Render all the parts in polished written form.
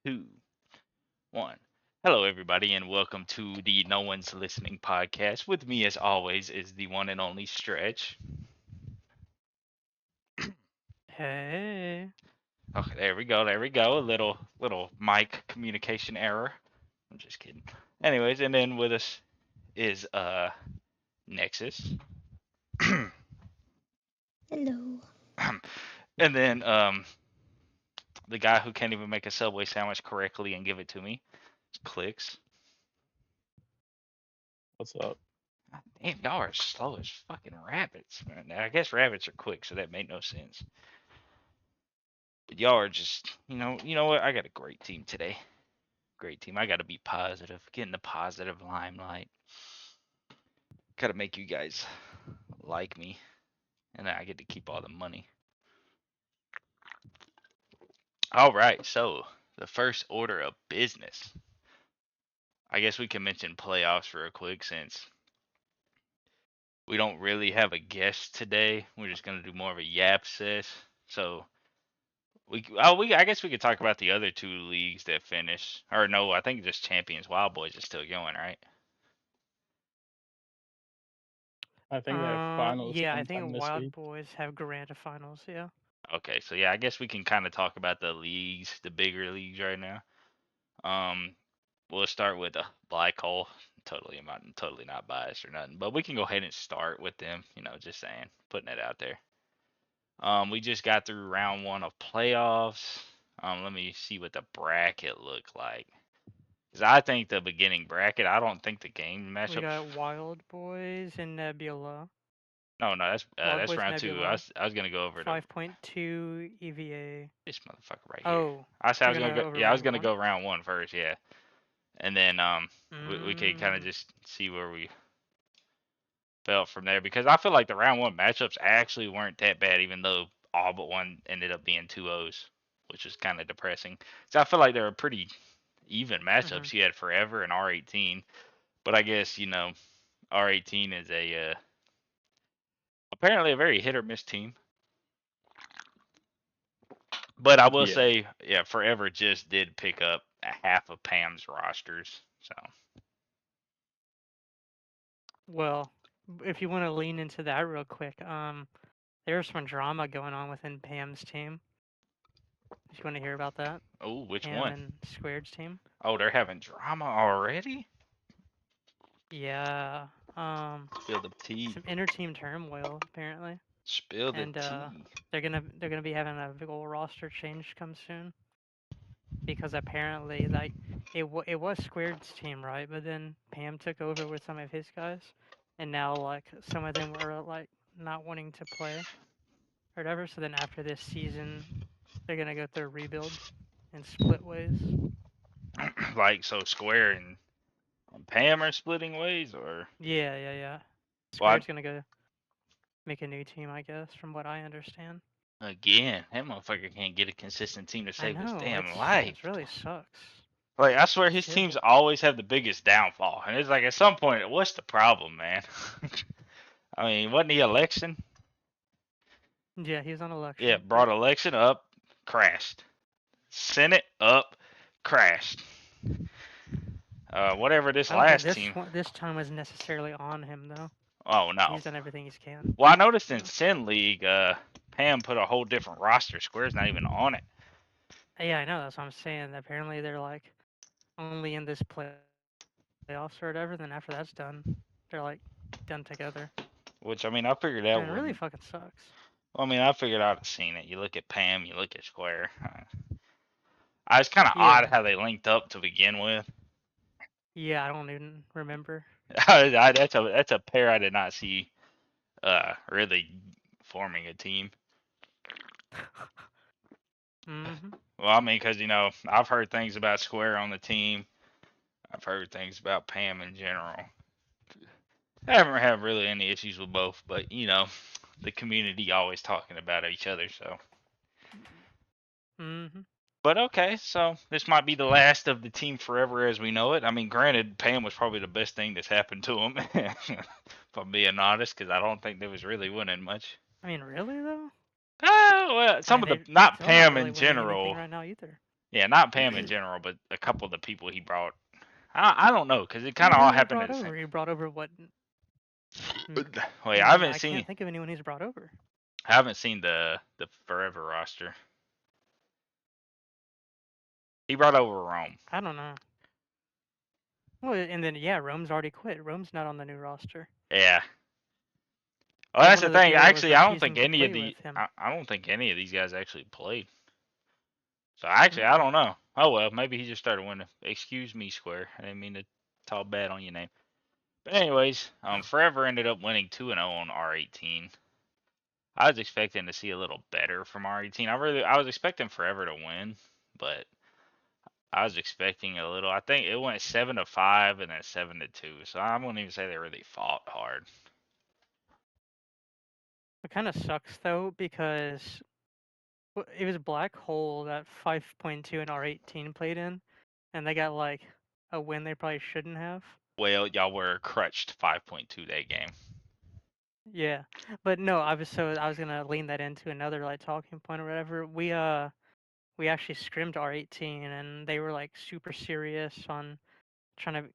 Two, one. Hello, everybody, and welcome to the No One's Listening podcast. With me, as always, is the one and only Stretch. Hey. Okay, there we go. There we go. A little mic communication error. I'm just kidding. Anyways, and then with us is Nexus, Hello. and then the guy who can't even make a Subway sandwich correctly and give it to me. Clicks. What's up? Damn, y'all are slow as fucking rabbits, man. I guess rabbits are quick, so that made no sense. But y'all are just, you know what? I got a great team today. Great team. I got to be positive, get in the positive limelight. Got to make you guys like me, and then I get to keep all the money. All right, so the first order of business. I guess we can mention playoffs real quick since we don't really have a guest today. We're just gonna do more of a yap sesh. So I guess we could talk about the other two leagues that finished. Or no, I think just Champions Wild Boys is still going, right? I think they have finals Yeah, I sometime think this Wild week. Boys have grand finals, yeah. Okay, so yeah, I guess we can kind of talk about the leagues, the bigger leagues right now. Um, we'll start with Black Hole. Totally not biased or nothing, but we can go ahead and start with them. Just saying, putting it out there. We just got through round one of playoffs. Let me see what the bracket looked like. Because I think the beginning bracket, I don't think the game We matchups. got Wild Boys and Nebula. No, Wild that's Boys round two. I Nebula, was, I was gonna go over the 5.2 EVA. this motherfucker right here. Oh, I said I you're was gonna gonna go. go over Yeah, I was round gonna one? go round one first. Yeah, and then we could kind of Mm. just see where we felt from there because I feel like the round one matchups actually weren't that bad, even though all but one ended up being 2-0s, which was kind of depressing. So I feel like they were pretty even Mm-hmm. matchups. You had Forever and R18, but I guess R18 is a apparently a very hit or miss team. But I will Yeah. say, yeah, Forever just did pick up a half of Pam's rosters. So Well, if you want to lean into that real quick, there's some drama going on within Pam's team. If you want to hear about that, oh, which Pam one? and Squared's team. Oh, they're having drama already? Yeah, Spill the tea. some inter-team turmoil apparently. Spill the And tea. they're gonna be having a big old roster change come soon because apparently like it was Squared's team, right? But then Pam took over with some of his guys, and now like some of them were like not wanting to play or whatever. So then after this season, they're gonna go through a rebuild and split ways. Like, so Square and Pam are splitting ways, or Yeah. well, Squared's gonna go make a new team, I guess, from what I understand. again, that motherfucker can't get a consistent team to I save his know damn it's life. really sucks. Like, I swear It's his teams terrible. always have the biggest downfall, and it's like at some point, what's the problem, man? I mean, wasn't he election? Yeah, he was on Yeah, election. brought election up, crashed. Senate up, crashed. Whatever this I don't think last team. this time was necessarily on him though. Oh no. He's done everything he can. Well, I noticed in So Sin League, Pam put a whole different roster. Square's not even on it. yeah, I know. That's what I'm saying. Apparently they're like only in this playoffs or whatever. Then after that's done, they're like done together. Which I mean, I figured And it that really wouldn't. fucking sucks. Well, I mean, I figured I'd have seen it. You look at Pam, you look at Square. I was kind of Yeah, odd how they linked up to begin with. yeah. I don't even remember. That's a pair I did not see really forming a team. Mhm. Well, I mean, because I've heard things about Square on the team. I've heard things about Pam in general. I haven't had really any issues with both, but the community always talking about each other. So, Mhm. but okay, so this might be the last of the team forever as we know it. I mean, granted, Pam was probably the best thing that's happened to him, if I'm being honest, because I don't think they was really winning much. I mean, really though? Oh, well, I some mean, of the they're not still not Pam really in winning anything general. right now either. Yeah, not Pam in general, but a couple of the people he brought. I don't know, because it kind of all Who he happened at brought the same. over? He brought over what? Wait, I haven't I seen. can't think of anyone he's brought over. I haven't seen the Forever roster. He brought over Rome. I don't know. Well, and then yeah, Rome's already quit. Rome's not on the new roster. Yeah. Well, Like that's one the of the thing. people was Actually, I don't think refusing to any of play with him. I don't think any of these guys actually played. So actually, I don't know. Oh well, maybe he just started winning. Excuse me, Square. I didn't mean to talk bad on your name. But anyways, Forever ended up winning 2-0 on R18. I was expecting to see a little better from R18. I was expecting Forever to win, but I was expecting a little. I think it went 7-5 and then 7-2. So I wouldn't even say they really fought hard. It kind of sucks though because it was Black Hole that 5.2 and R18 played in, and they got like a win they probably shouldn't have. Well, y'all were crutched 5.2 that game. Yeah, but no, I was gonna lean that into another like talking point or whatever. We actually scrimmed R18 and they were like super serious on trying to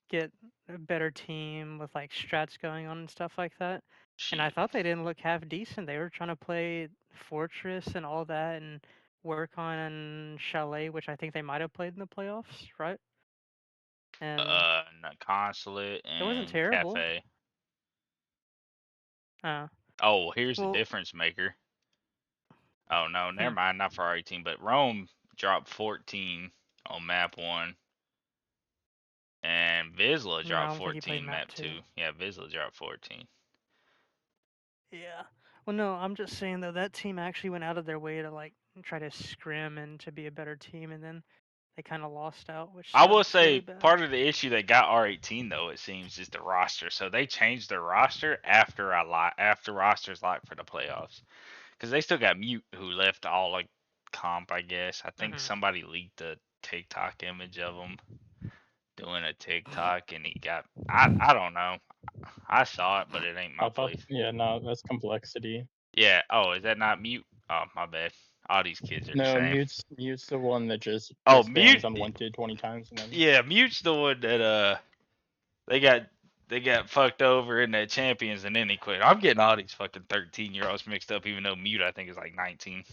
get a better team with like strats going on and stuff like that. And I Shit. thought they didn't look half decent. They were trying to play Fortress and all that and work on Chalet, which I think they might have played in the playoffs, right? And Consulate it wasn't and terrible. Cafe. Uh, Oh, here's the well, difference maker. Oh no, never hmm, mind. Not for R18, but Rome dropped 14 on map 1, and Vizsla no, I dropped don't think he played 14 map map 2. 2. Yeah, Vizsla dropped 14. Yeah. Well, no, I'm just saying though that team actually went out of their way to like try to scrim and to be a better team, and then they kind of lost out, which I will sucks really say bad. part of the issue that got R18 though, it seems, is the roster. So they changed their roster after after rosters locked for the playoffs, because they still got Mute who left all like comp. I guess I think somebody leaked a TikTok image of him doing a TikTok, and he got I don't know. I saw it, but it ain't my I thought, place. yeah, no, that's complexity. Yeah. Oh, is that not Mute? Oh, my bad. All these kids are the No, same. mute's the one that just Oh, gets banned Mute. as unwanted 20 times and then. Yeah, Mute's the one that they got fucked over in the champions and then he quit. I'm getting all these fucking 13-year-olds mixed up, even though Mute I think is like 19.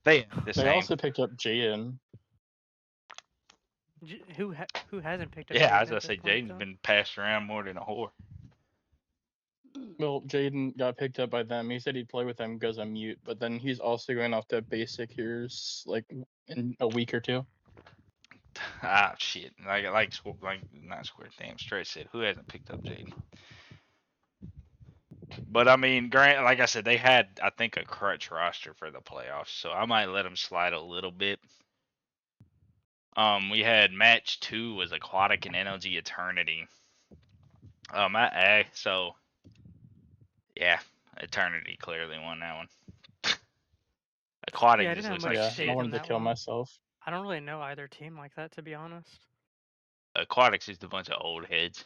They ain't the They same. also picked up Jaden. Who hasn't picked up Yeah, I Jaden was gonna at this say point Jaden's though? been passed around more than a whore. Well, Jaden got picked up by them. He said he'd play with them because I'm mute, but then he's also going off to basic here's like in a week or two. Ah, shit. Like not Square. Damn, straight said who hasn't picked up Jaden. But I mean, Grant, like I said, they had I think a crutch roster for the playoffs, so I might let them slide a little bit. We had match 2 was Aquatic and NLG Eternity. So yeah, Eternity clearly won that one. Aquatic Yeah, I just didn't have looks much like Yeah, I shit. stake in wanted to that kill one. myself. I don't really know either team like that, to be honest. Aquatic's just a bunch of old heads.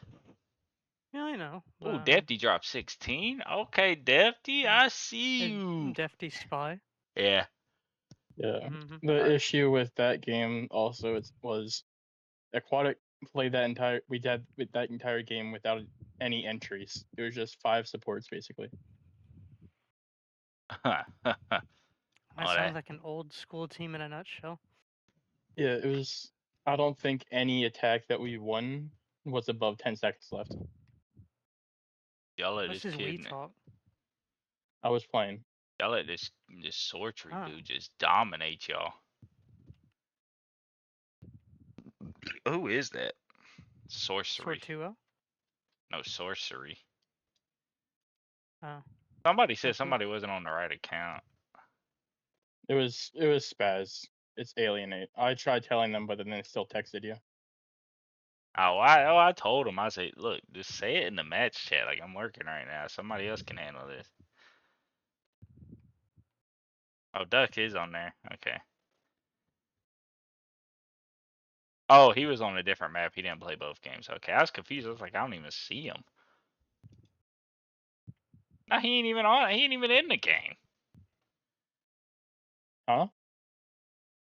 Yeah, I know. But, Oh, Defty dropped 16. Okay, Defty, I see a you. Defty Spy. Yeah. Yeah. Mm-hmm. The issue with that game also was Aquatic played that entire we did with that entire game without any entries. It was just 5 supports basically. That Oh, sounds that. like an old school team in a nutshell. Yeah, it was. I don't think any attack that we won was above 10 seconds left. Y'all let What's this his Wii kid. talk? I was playing. Y'all let this sorcery Oh. dude just dominate y'all. Who is that? Sorcery. Sortuo? No, sorcery. Oh. Somebody said That's somebody wasn't on the right account. It was Spaz. It's Alienate. I tried telling them, but then they still texted you. I told him. I said, look, just say it in the match chat. Like, I'm working right now. Somebody else can handle this. Oh, Duck is on there. Okay. Oh, he was on a different map. He didn't play both games. Okay, I was confused. I was like, I don't even see him. No, he ain't even on. He ain't even in the game. Huh?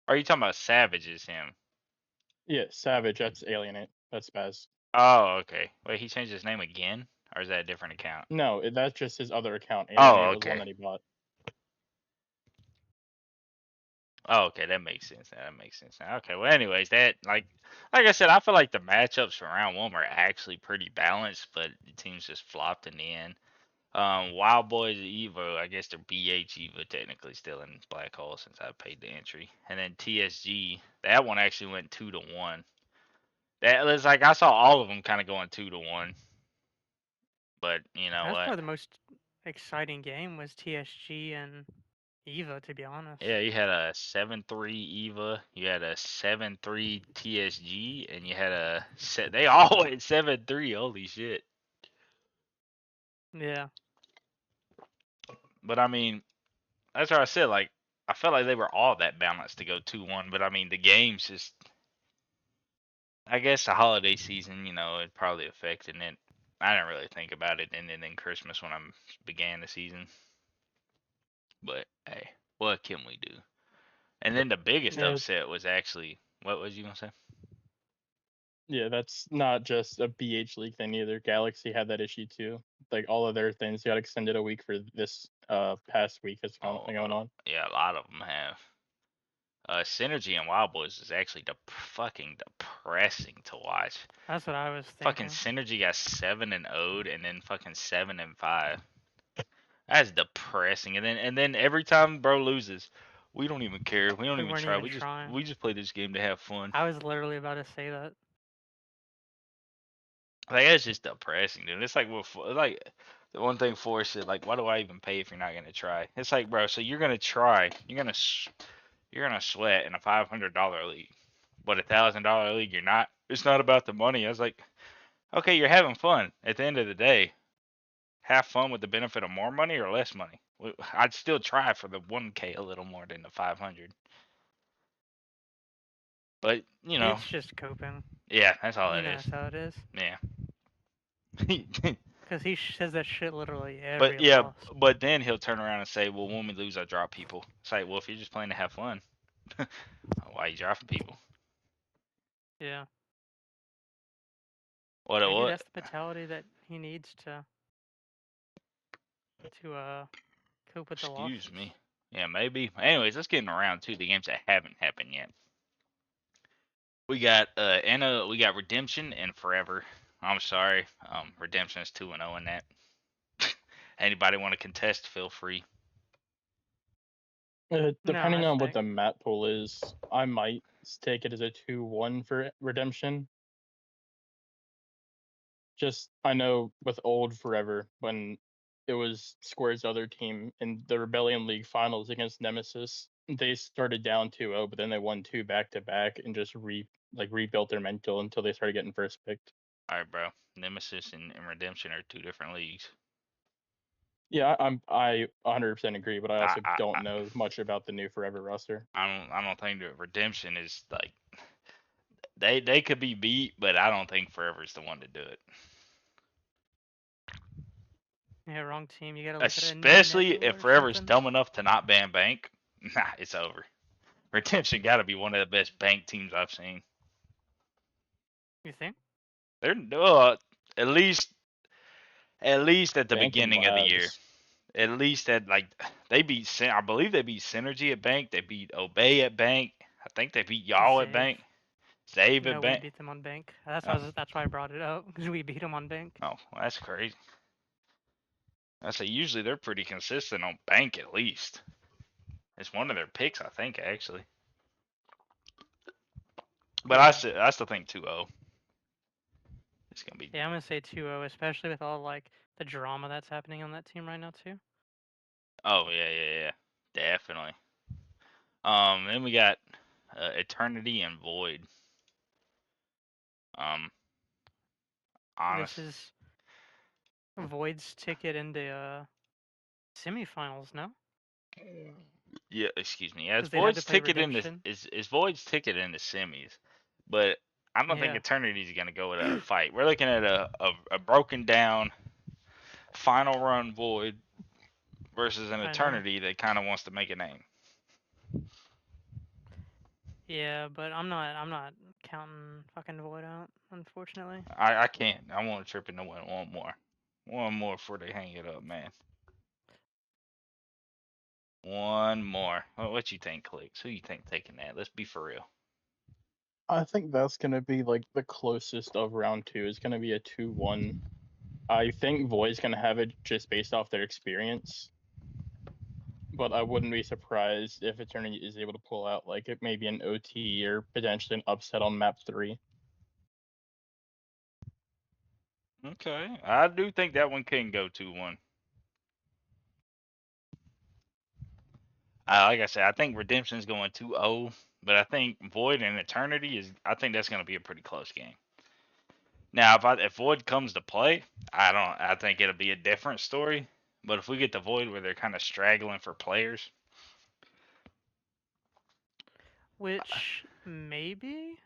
Are you talking about Savage is him? Yeah, Savage. That's Alienate. That's Spaz. Oh, okay. Wait, he changed his name again? Or is that a different account? No, that's just his other account. Oh, Alienate was one okay. that he bought. Oh, okay, that makes sense. That makes sense. Okay, well, anyways, that like I said, I feel like the matchups for round one were actually pretty balanced, but the teams just flopped in the end. Wild Boys Evo, I guess they're BH Evo technically still in Black Hole since I paid the entry, and then TSG, that one actually went 2-1. That was like I saw all of them kind of going 2-1, but you know That's what? probably the most exciting game was TSG and Eva, to be honest. Yeah, you had a 7-3 Eva, you had a 7-3 TSG, and you had a set. They all went 7-3. Holy shit! Yeah. But I mean, that's what I said. Like, I felt like they were all that balanced to go 2-1. But I mean, the games just. I guess the holiday season, it probably affected it. I didn't really think about it, and then Christmas when I began the season. But hey, what can we do? And then the biggest Yeah. upset was actually what was you gonna say? Yeah, that's not just a BH League thing either. Galaxy had that issue too. Like all of their things got extended a week for this past week that's going on. Yeah, a lot of them have. Synergy and Wild Boys is actually fucking depressing to watch. That's what I was Fucking thinking. Synergy got 7-0'd and then fucking 7-5. That's depressing. And then every time bro loses, we don't even care. We don't We even weren't try. even We just trying. we just play this game to have fun. I was literally about to say that. Like it's just depressing, dude. It's like like the one thing Forrest said, like, why do I even pay if you're not gonna try? It's like, bro, so you're gonna try, you're gonna sweat in a $500 league, but $1,000 league you're not. It's not about the money. I was like, okay, you're having fun. At the end of the day, have fun with the benefit of more money or less money. I'd still try for the 1K a little more than the 500. But It's just coping. yeah, that's all You it know is. that's how it is. Yeah. Because he says that shit literally every But yeah, loss. but then he'll turn around and say, "Well, when we lose, I drop people." It's like, well, if you're just playing to have fun, why are you dropping people? Yeah. What? Maybe What? that's the mentality that he needs to cope with the Excuse losses. me. Yeah, maybe. Anyways, let's get around to the games that haven't happened yet. We got we got Redemption and Forever. I'm sorry, Redemption is 2-0 in that. Anybody want to contest? Feel free. Depending I on what think. the map pool is, I might take it as a 2-1 for Redemption. Just I know with old Forever when it was Square's other team in the Rebellion League finals against Nemesis, they started down 2-0, but then they won two back to back and just rebuilt their mental until they started getting first picked. All right, bro. Nemesis and Redemption are two different leagues. Yeah, I 100% agree, but I I also I I, don't know much about the new Forever roster. I don't think that Redemption is like they could be beat, but I don't think Forever's the one to do it. Yeah, wrong team. You gotta look at a Especially Nebula if or Forever's something. dumb enough to not ban Bank. Nah, it's over. Redemption got to be one of the best Bank teams I've seen. You think? They're at least at the Bank and beginning of the year. Labs. At least at like they beat. I believe they beat Synergy at Bank. They beat Obey at Bank. I think they beat y'all at Zave. Bank. Zave at No, we Bank. beat them on bank. That's Oh, why that's why I brought it up because we beat them on bank. well, that's crazy. I say usually they're pretty consistent on Bank at least. It's one of their picks, I think, actually. But Yeah. I still think 2-0. It's gonna be. Yeah, I'm gonna say 2-0, especially with all like the drama that's happening on that team right now too. Oh yeah, definitely. Then we got Eternity and Void. Um, This honest. is Void's ticket into semifinals, no? Yeah, excuse me. Yeah, it's Because they'd have to Void's play ticket in the Redemption. is Void's ticket in the semis, but I don't think Yeah, Eternity's gonna go with a fight. We're looking at a broken down final run Void versus an I know. Eternity that kind of wants to make a name. Yeah, but I'm not counting fucking Void out, unfortunately. I can't. I want to trip into one more. One more before they hang it up, man. One more. What you think, Clicks? Who you think taking that? Let's be for real. I think that's gonna be like the closest of round 2. Is gonna be a 2-1. I think Void's gonna have it just based off their experience, but I wouldn't be surprised if Eternity is able to pull out like it maybe an OT or potentially an upset on map 3. Okay, I do think that one can go 2-1. Like I said, I think Redemption's going 2-0, but I think Void and Eternity is. I think that's going to be a pretty close game. Now, if Void comes to play, I think it'll be a different story. But if we get the Void where they're kind of straggling for players, Which maybe.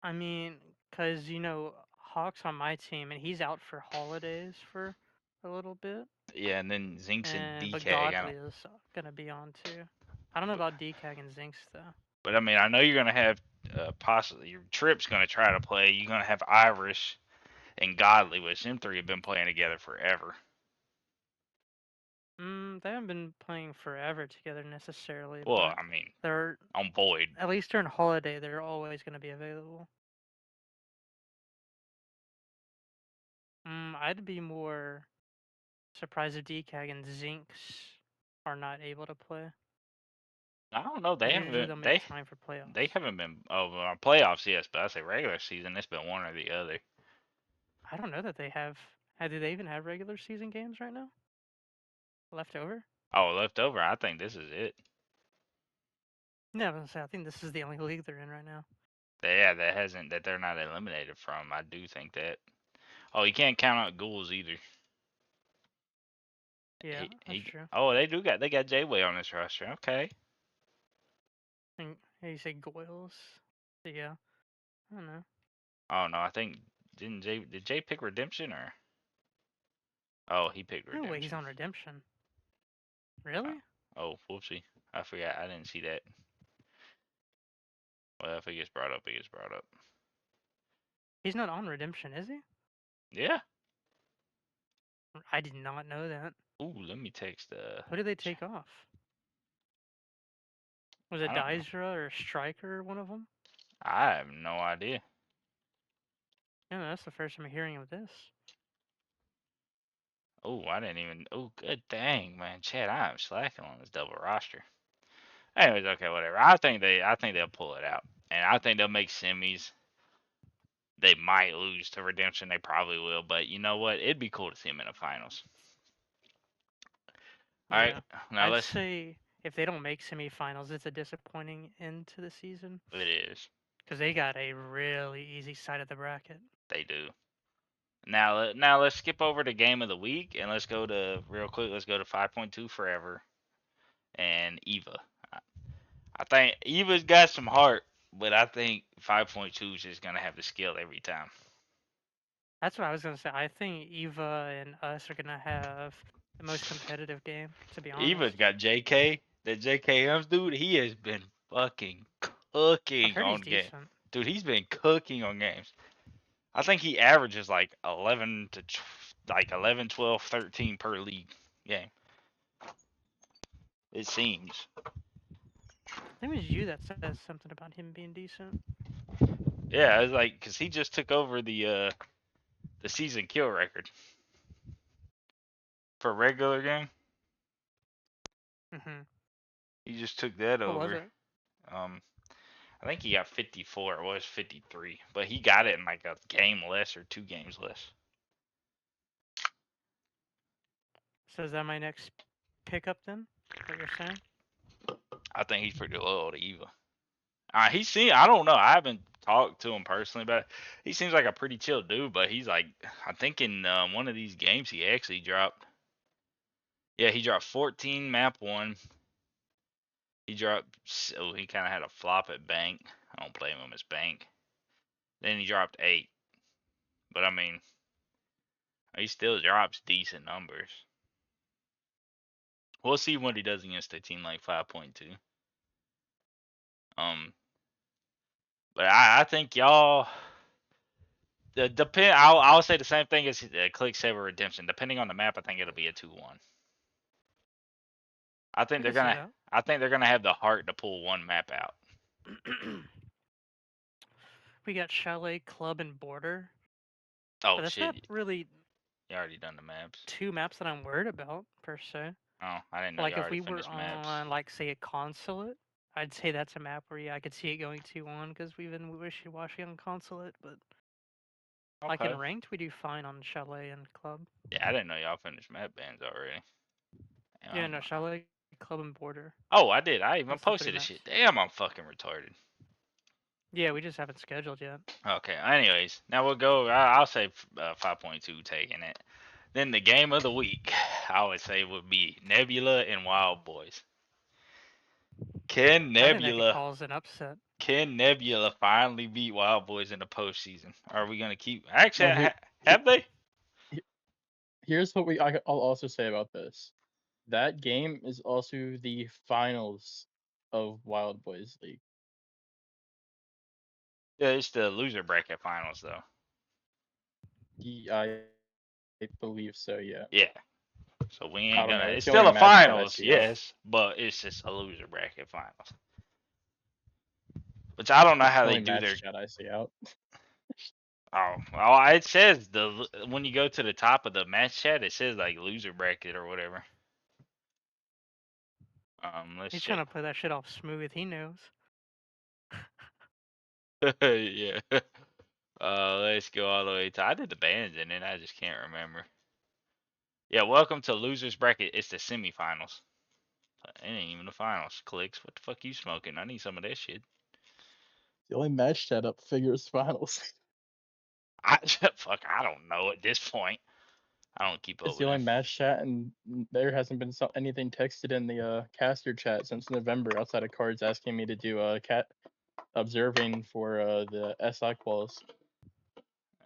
I mean, cause Hawk's on my team and he's out for holidays for a little bit, yeah, and then Zinx and but DK, Godly is gonna be on too. I don't know about DCAG and Zinx though. but I mean, I know you're going to have possibly your Trip's going to try to play. You're going to have Irish and Godly, which them three have been playing together forever. They haven't been playing forever together necessarily, Well, but I mean, they're on Void, at least during holiday they're always gonna be available. I'd be more surprised if DCAG and Zinx are not able to play. I don't know. They Because usually they'll haven't make time for playoffs. they haven't been playoffs, yes, but I say regular season, it's been one or the other. I don't know that they have. Do they even have regular season games right now? Left over? Oh, left over. I think this is it. No, I was gonna say I think this is the only league they're in right now. Yeah, that they're not eliminated from. I do think that. Oh, you can't count out Ghouls either. Yeah, that's true. Oh, they got J-Way on this roster. Okay. And you say Goyles? Yeah, I don't know. Oh no, I think did Jay pick Redemption or? Oh, he picked No way, he's Redemption. on Redemption. Really? Oh, whoopsie. I forgot. I didn't see that. Well, if it gets brought up, it gets brought up. He's not on Redemption, is he? Yeah. I did not know that. Ooh, let me text Who did they take off? Was it I don't know. Dysra or Striker, one of them? I have no idea. Yeah, that's the first time I'm hearing of this. Oh, I didn't even. Oh, good dang, man, Chad, I am slacking on this double roster. Anyways, okay, whatever. I think they'll pull it out, and I think they'll make semis. They might lose to Redemption. They probably will, but you know what? It'd be cool to see them in the finals. All right, Yeah. now I'd let's. say if they don't make semifinals, it's a disappointing end to the season. It is. Because they got a really easy side of the bracket. They do. Now let's skip over to game of the week and let's go to real quick. Let's go to 5.2 forever and Eva. I think Eva's got some heart, but I think 5.2 is just gonna have the skill every time. That's what I was gonna say. I think Eva and us are gonna have the most competitive game, to be honest. Eva's got JK. That JKM's dude, he has been fucking I've cooking heard on he's games. decent. Dude, he's been cooking on games. I think he averages like 11 to like 11, 12, 13 per league game. It seems. I think it was you that says something about him being decent. Yeah, it's like because he just took over the season kill record for regular game. Mm-hmm. He just took that What was over. it? I think he got 54. It was 53, but he got it in like a game less or 2 games less. So is that my next pickup then? What you're saying? I think he's pretty loyal to Eva. He's seen. I don't know. I haven't talked to him personally, but he seems like a pretty chill dude. But he's like, I think in one of these games he actually dropped. Yeah, he dropped 14 map 1. He dropped. So he kind of had a flop at bank. I don't blame him as bank. Then he dropped 8. But I mean, he still drops decent numbers. We'll see what he does against a team like 5.2. But I think y'all. I'll say the same thing as Clicksaber Redemption. Depending on the map, I think it'll be a 2-1. I think I they're can see gonna. I think they're gonna have the heart to pull one map out. that. We got Chalet, Club, and Border. Oh But that's not shit! really You already done the maps. 2 maps that I'm worried about, per se. Oh, I didn't know you Like, if already we were finished maps. on, like, say, a Consulate, I'd say that's a map where, yeah, I could see it going 2-1, because we've been wishy-washy on Consulate, but, like, in Okay. Ranked, we do fine on Chalet and Club. Yeah, I didn't know y'all finished map bans already. Damn, Yeah, no, Chalet, Club, and Border. Oh, I did. I even That's the 3 posted this maps. shit. Damn, I'm fucking retarded. Yeah, we just haven't scheduled yet. Okay. Anyways, now we'll go. I'll say 5.2 taking it. Then the game of the week, I would say, would be Nebula and Wild Boys. Can I think that could Nebula cause an upset. finally beat Wild Boys in the postseason? Are we gonna keep? Actually, Well, have they? here's what I'll also say about this. That game is also the finals of Wild Boys League. Yeah, it's the loser bracket finals though. I believe so. Yeah. Yeah. So we I ain't don't gonna. know. It's It's the still only a match that I finals, see out. yes, but it's just a loser bracket finals. Which I don't know It's how the they only do match their. that I see out. Oh, well, it says when you go to the top of the match chat, it says like loser bracket or whatever. Let's He's check. trying to play that shit off smooth, he knows. Yeah. Let's go all the way to. I did the bands and then I just can't remember. Yeah, welcome to losers bracket. It's the semifinals. It ain't even the finals. Clicks. What the fuck you smoking? I need some of that shit. The only match that up figures finals. Fuck. I don't know at this point. I don't keep up It's the with only them. match chat, and there hasn't been anything texted in the caster chat since November outside of cards asking me to do cat observing for the SI quals.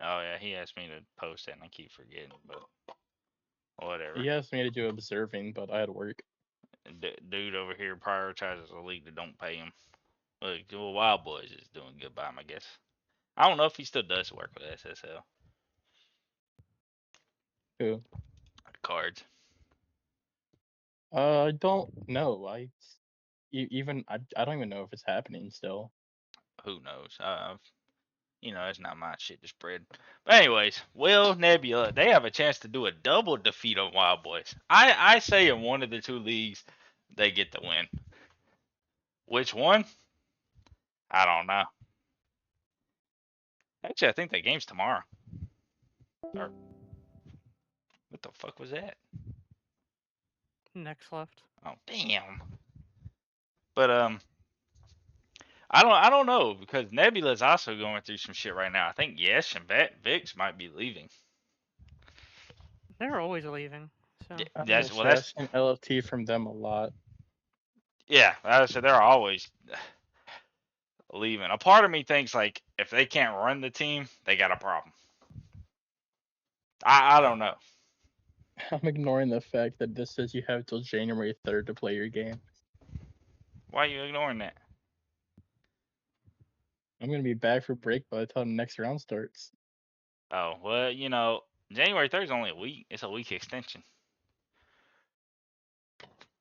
Oh yeah, he asked me to post it and I keep forgetting, but whatever. He asked me to do observing, but I had work. Dude over here prioritizes a league that don't pay him. Look, well, Wild Boys is doing good by him, I guess. I don't know if he still does work with SSL Who? cards. I don't know. I don't even know if it's happening still. Who knows? It's not my shit to spread. But anyways, Will Nebula, they have a chance to do a double defeat on Wild Boys. I say in one of the two leagues, they get the win. Which one? I don't know. Actually, I think that game's tomorrow. Or, what the fuck was that? Next left. Oh damn. But I don't know because Nebula's also going through some shit right now. I think Yesh and Vix might be leaving. They're always leaving, so. I've been That's asking LFT from them a lot. yeah. So they're always leaving. A part of me thinks like if they can't run the team, they got a problem. I don't know. I'm ignoring the fact that this says you have till January 3rd to play your game. Why are you ignoring that? I'm gonna be back for break by the time the next round starts. Oh well, January 3rd is only a week. It's a week extension.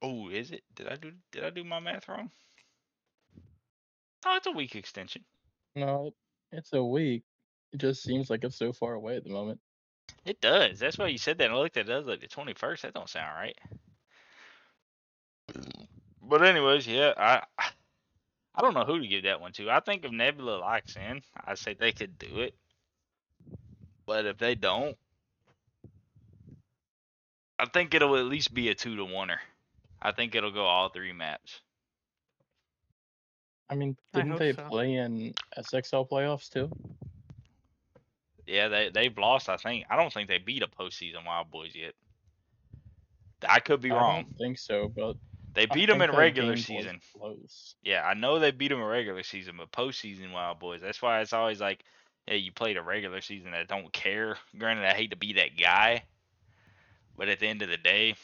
Oh, is it? Did I do my math wrong? Oh, it's a week extension. No, it's a week. It just seems like it's so far away at the moment. It does. That's why you said that. And I looked at it. I was like the 21st. That don't sound right. But anyways, yeah, I don't know who to give that one to. I think if Nebula likes in, I say they could do it. But if they don't, I think it'll at least be a 2-1er. I think it'll go all 3 maps. I mean, I didn't hope they so. play in SXL playoffs too? Yeah, they've lost. I think. I don't think they beat a postseason Wild Boys yet. I could be I wrong. don't think so, but They I beat them think in that regular game was season. close. Yeah, I know they beat them in regular season, but postseason Wild Boys. That's why it's always like, hey, you played a regular season that don't care. Granted, I hate to be that guy, but at the end of the day,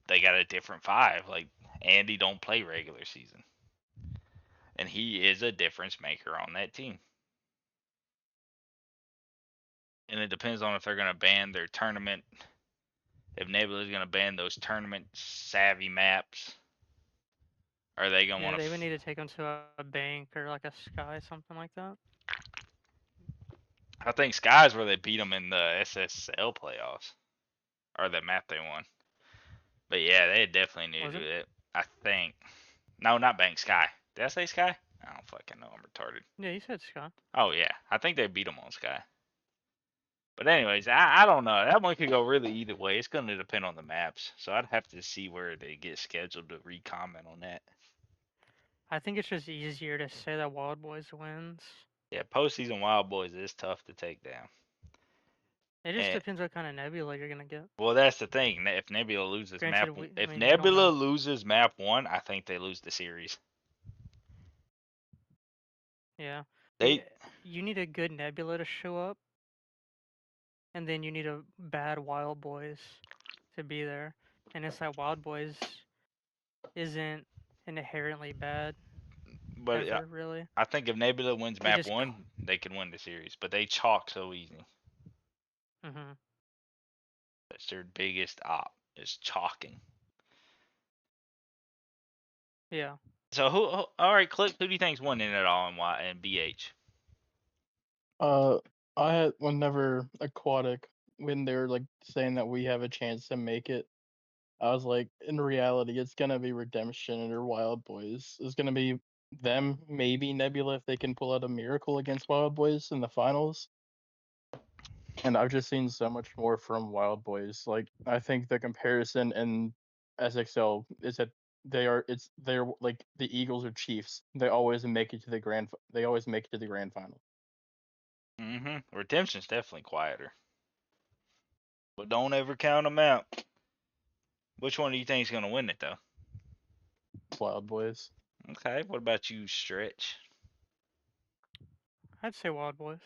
they got a different 5. Like Andy don't play regular season. and he is a difference maker on that team. And it depends on if they're going to ban their tournament. If Nebula is going to ban those tournament savvy maps, are they going to Yeah, want they to? would need to take him to a bank or like a sky, something like that. I think Sky's where they beat them in the SSL playoffs, or the map they won. But yeah, they definitely need Was to do it? it. I think. No, not Bank Sky. Did I say Sky? I don't fucking know. I'm retarded. Yeah, you said sky. Oh yeah, I think they beat them on Sky. But anyways, I don't know. That one could go really either way. It's gonna depend on the maps. So I'd have to see where they get scheduled to re-comment on that. I think it's just easier to say that Wild Boys wins. Yeah, postseason Wild Boys is tough to take down. It just And depends what kind of nebula you're gonna get. well, that's the thing. If Nebula loses Granted, map, I if mean, we don't Nebula know. loses map 1, I think they lose the series. Yeah, They you need a good nebula to show up, and then you need a bad Wild Boys to be there. And it's like Wild Boys isn't inherently bad but ever, really. I think if Nebula wins They map just. 1, they can win the series. But they chalk so easy. Mhm. That's their biggest op is chalking. Yeah. So all right, Click. Who do you think's winning it all in BH? I had whenever Aquatic, when they're like saying that we have a chance to make it, I was like, in reality, it's gonna be Redemption or Wild Boys. It's gonna be them, maybe Nebula if they can pull out a miracle against Wild Boys in the finals. And I've just seen so much more from Wild Boys. Like I think the comparison in SXL is that they're like the Eagles or Chiefs. They always make it to the grand final. Redemption's definitely quieter, but don't ever count them out. Which one do you think's gonna win it though? Wild Boys. Okay. What about you, Stretch? I'd say Wild Boys.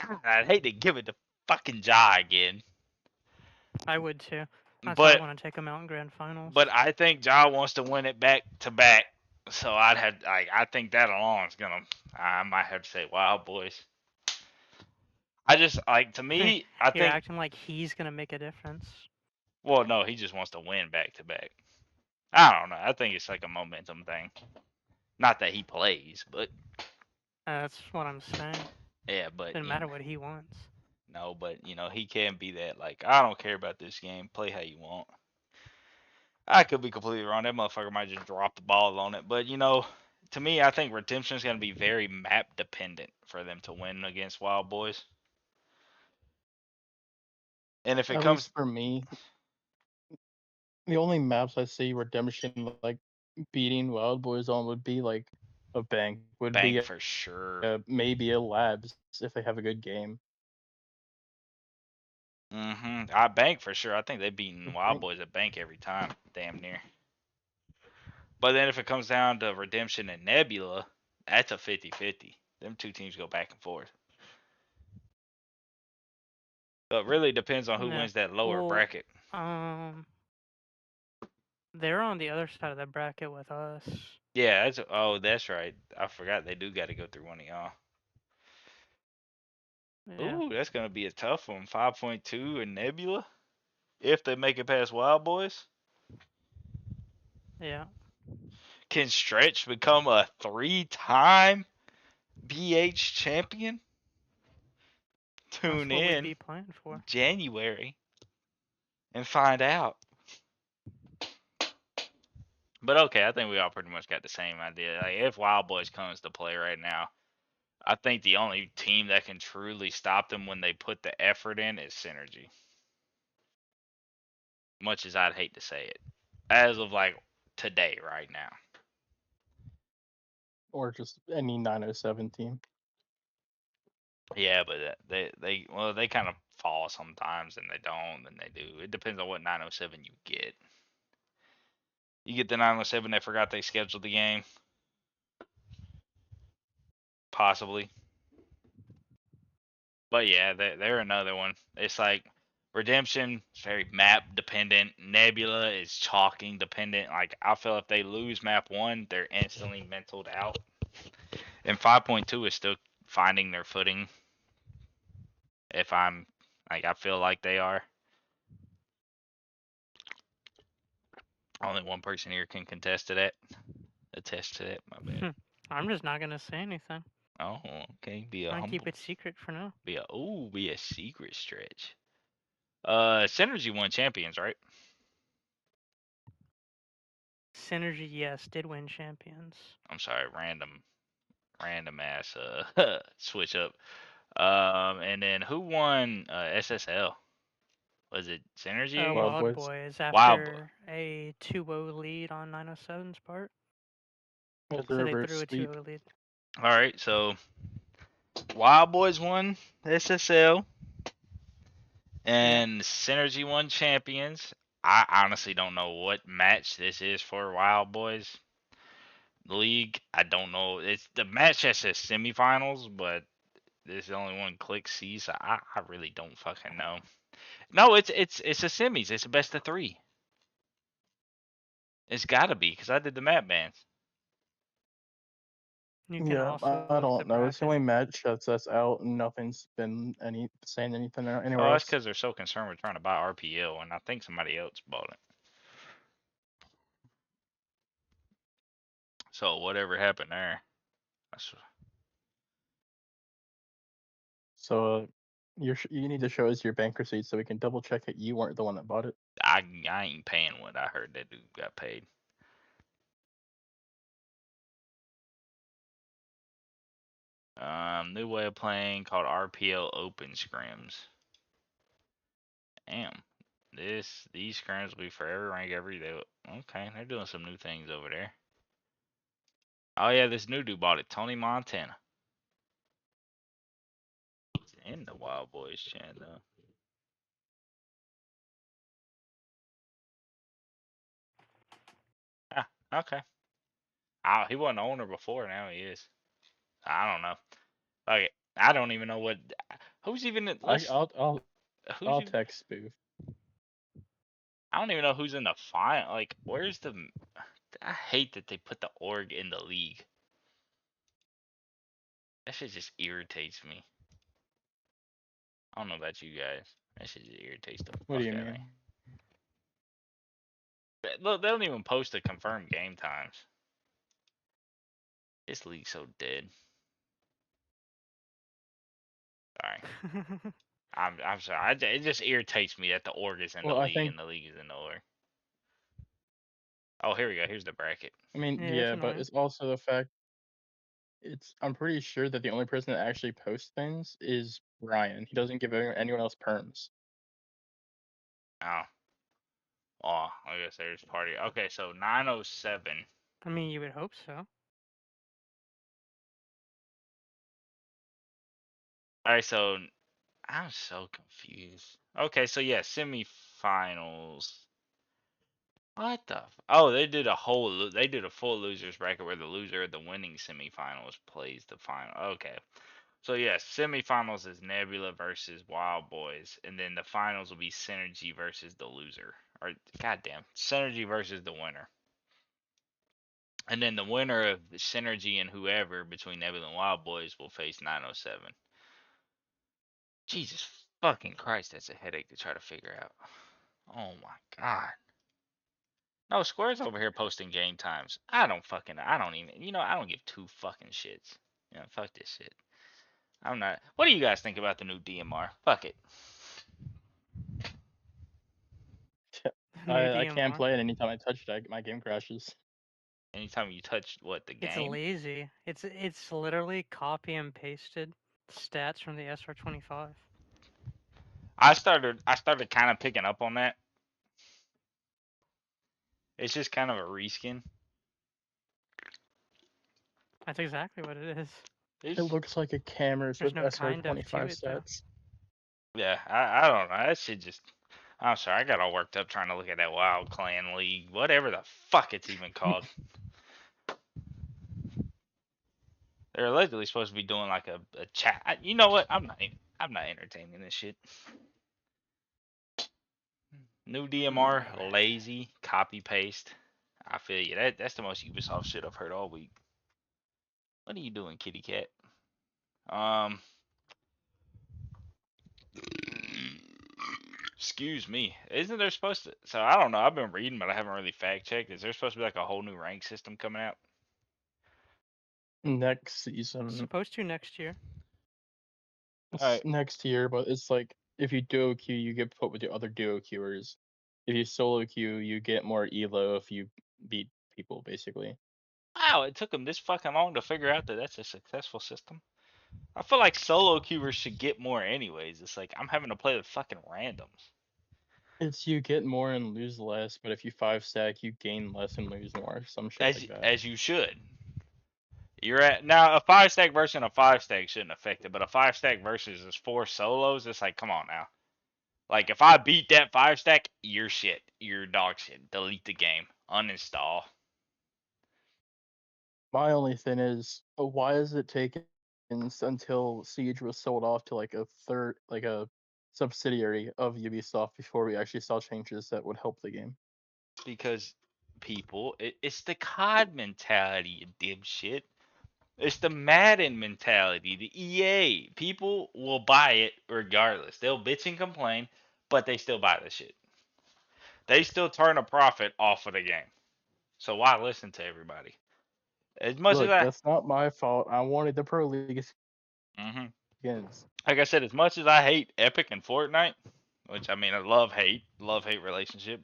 God, I'd hate to give it to fucking Jai again, I would too. That's why I but want to take them out in grand finals. I think Jai wants to win it back to back. So I think that alone is gonna. I might have to say Wild Boys. I just like to me. I You're think. acting like he's gonna make a difference. Well, no, he just wants to win back to back. I don't know. I think it's like a momentum thing. Not that he plays, but That's what I'm saying. yeah, but Doesn't matter what he wants. no, but he can be that like I don't care about this game. Play how you want. I could be completely wrong. That motherfucker might just drop the ball on it. But to me, I think Redemption is going to be very map dependent for them to win against Wild Boys. And if it At comes least for me, the only maps I see Redemption like beating Wild Boys on would be like a bank, would Bank be for sure. maybe a Labs if they have a good game. I Bank for sure. I think they've I beaten Wild think Boys at Bank every time, damn near. But then if it comes down to Redemption and Nebula, that's a 50-50. Them two teams go back and forth. So it really depends on who Yeah. wins that lower Well, bracket. they're on the other side of the bracket with us. Yeah, that's right. I forgot they do got to go through one of y'all. Yeah. Ooh, that's gonna be a tough one. 5.2 and Nebula, if they make it past Wild Boys. Yeah. Can Stretch become a 3-time BH champion? That's Tune what we'd in be playing for. January and find out. But okay, I think we all pretty much got the same idea. Like if Wild Boys comes to play right now, I think the only team that can truly stop them when they put the effort in is Synergy. Much as I'd hate to say it, as of like today, right now. or just any 907 team. Yeah, but they kind of fall sometimes, and they don't, and they do. It depends on what 907 you get. You get the 907 that forgot they scheduled the game, possibly. But yeah, they're another one. It's like Redemption is very map dependent. Nebula is chalking dependent. Like I feel if they lose map 1, they're instantly mentaled out. And 5.2 is still finding their footing. If I'm like I feel like they are. Only one person here can attest to that. My bad. I'm just not gonna say anything. Oh, okay. Be a I humble. keep it secret for now. Be a secret stretch. Synergy won champions, right? Synergy, yes, did win champions. I'm sorry, random ass switch up. And then who won SSL? Was it Synergy? Wild Wild Boys. Boys Wild Boy. after a 2-0 lead on 907's part. It was a So they reverse threw a sweep. 2-0 lead. All right, so Wild Boys won SSL, and Synergy won champions. I honestly don't know what match this is for Wild Boys League. I don't know. It's the match that says semifinals, but there's the only one Click sees. So I really don't fucking know. No, it's a semis. It's a best of 3. It's gotta be because I did the map bans. You can Yeah, also I look at the don't know. It's the bracket. only match that's out, and nothing's been saying anything anywhere Oh, that's else. because they're so concerned with trying to buy RPL, and I think somebody else bought it. So whatever happened there, that's So you need to show us your bank receipt so we can double check that you weren't the one that bought it. I ain't paying what I heard that dude got paid. New way of playing called RPL Open Scrims. Damn, these scrims will be for every rank every day. Okay, they're doing some new things over there. Oh yeah, this new dude bought it, Tony Montana. He's in the Wild Boys chat though. Ah, okay. He wasn't owner before, now he is. I don't know. Okay, I don't even know what. Who's even? Who's I'll even? text Spoof. I don't even know who's in the final. Like, where's the? I hate that they put the org in the league. That shit just irritates me. I don't know about you guys. That shit just irritates the What do fuck you out of mean? me. Look, they don't even post the confirmed game times. This league's so dead. Sorry. I'm sorry. It just irritates me that the org is in the Well, I league think and the league is in the org. Oh, here we go. Here's the bracket. Yeah, it's yeah, but annoying. it's also the fact I'm pretty sure that the only person that actually posts things is Ryan. He doesn't give anyone else perms. Oh. Oh, I guess there's party. Okay, so 907. I mean, you would hope so. Alright, so I'm so confused. Okay, so yeah, semifinals. What the? Oh, they did they did a full losers bracket where the loser of the winning semifinals plays the final. Okay, so yeah, semifinals is Nebula versus Wild Boys, and then the finals will be Synergy versus the loser. Or goddamn, Synergy versus the winner. And then the winner of the Synergy and whoever between Nebula and Wild Boys will face 907. Jesus fucking Christ, that's a headache to try to figure out. Oh my god. No, Square's over here posting game times. I don't even, I don't give two fucking shits. Fuck this shit. I'm not. What do you guys think about the new DMR? Fuck it. New I can't DMR. play it anytime I touch it. My game crashes. Anytime you touch the It's game, lazy. It's literally copy and pasted stats from the SR25. I started kind of picking up on that. It's just kind of a reskin. That's exactly what it is. It looks like a cameras There's with no kind of to SR25 it though. stats. Yeah, I don't know. That shit just. I'm sorry, I got all worked up trying to look at that Wild Clan League, whatever the fuck it's even called. They're allegedly supposed to be doing like a chat. You know what? I'm not entertaining this shit. New DMR, lazy, copy paste. I feel you. That's the most Ubisoft shit I've heard all week. What are you doing, kitty cat? Um, excuse me. Isn't there supposed to? So I don't know. I've been reading, but I haven't really fact checked. Is there supposed to be like a whole new rank system coming out? Next season, Supposed to next year. it's Alright. next year, but it's like if you duo queue, you get put with the other duo queuers. If you solo queue, you get more elo if you beat people, basically. Wow, it took them this fucking long to figure out that that's a successful system. I feel like solo queuers should get more anyways. It's like I'm having to play with fucking randoms. It's you get more and lose less, but if you 5-stack, you gain less and lose more. Some shit like that. As you should. You're at now a 5-stack versus and a 5-stack shouldn't affect it, but a 5-stack versus is 4 solos. It's like, come on now. Like if I beat that 5-stack, you're shit. You're dog shit. Delete the game. Uninstall. My only thing is, why is it taken until Siege was sold off to like a subsidiary of Ubisoft before we actually saw changes that would help the game? Because people, it's the COD mentality, you dipshit. It's the Madden mentality, the EA. People will buy it regardless. They'll bitch and complain, but they still buy the shit. They still turn a profit off of the game. So why listen to everybody? As much as Look, I, that's not my fault. I wanted the Pro League hmm skins. like I said, as much as I hate Epic and Fortnite, which I mean I love hate relationship.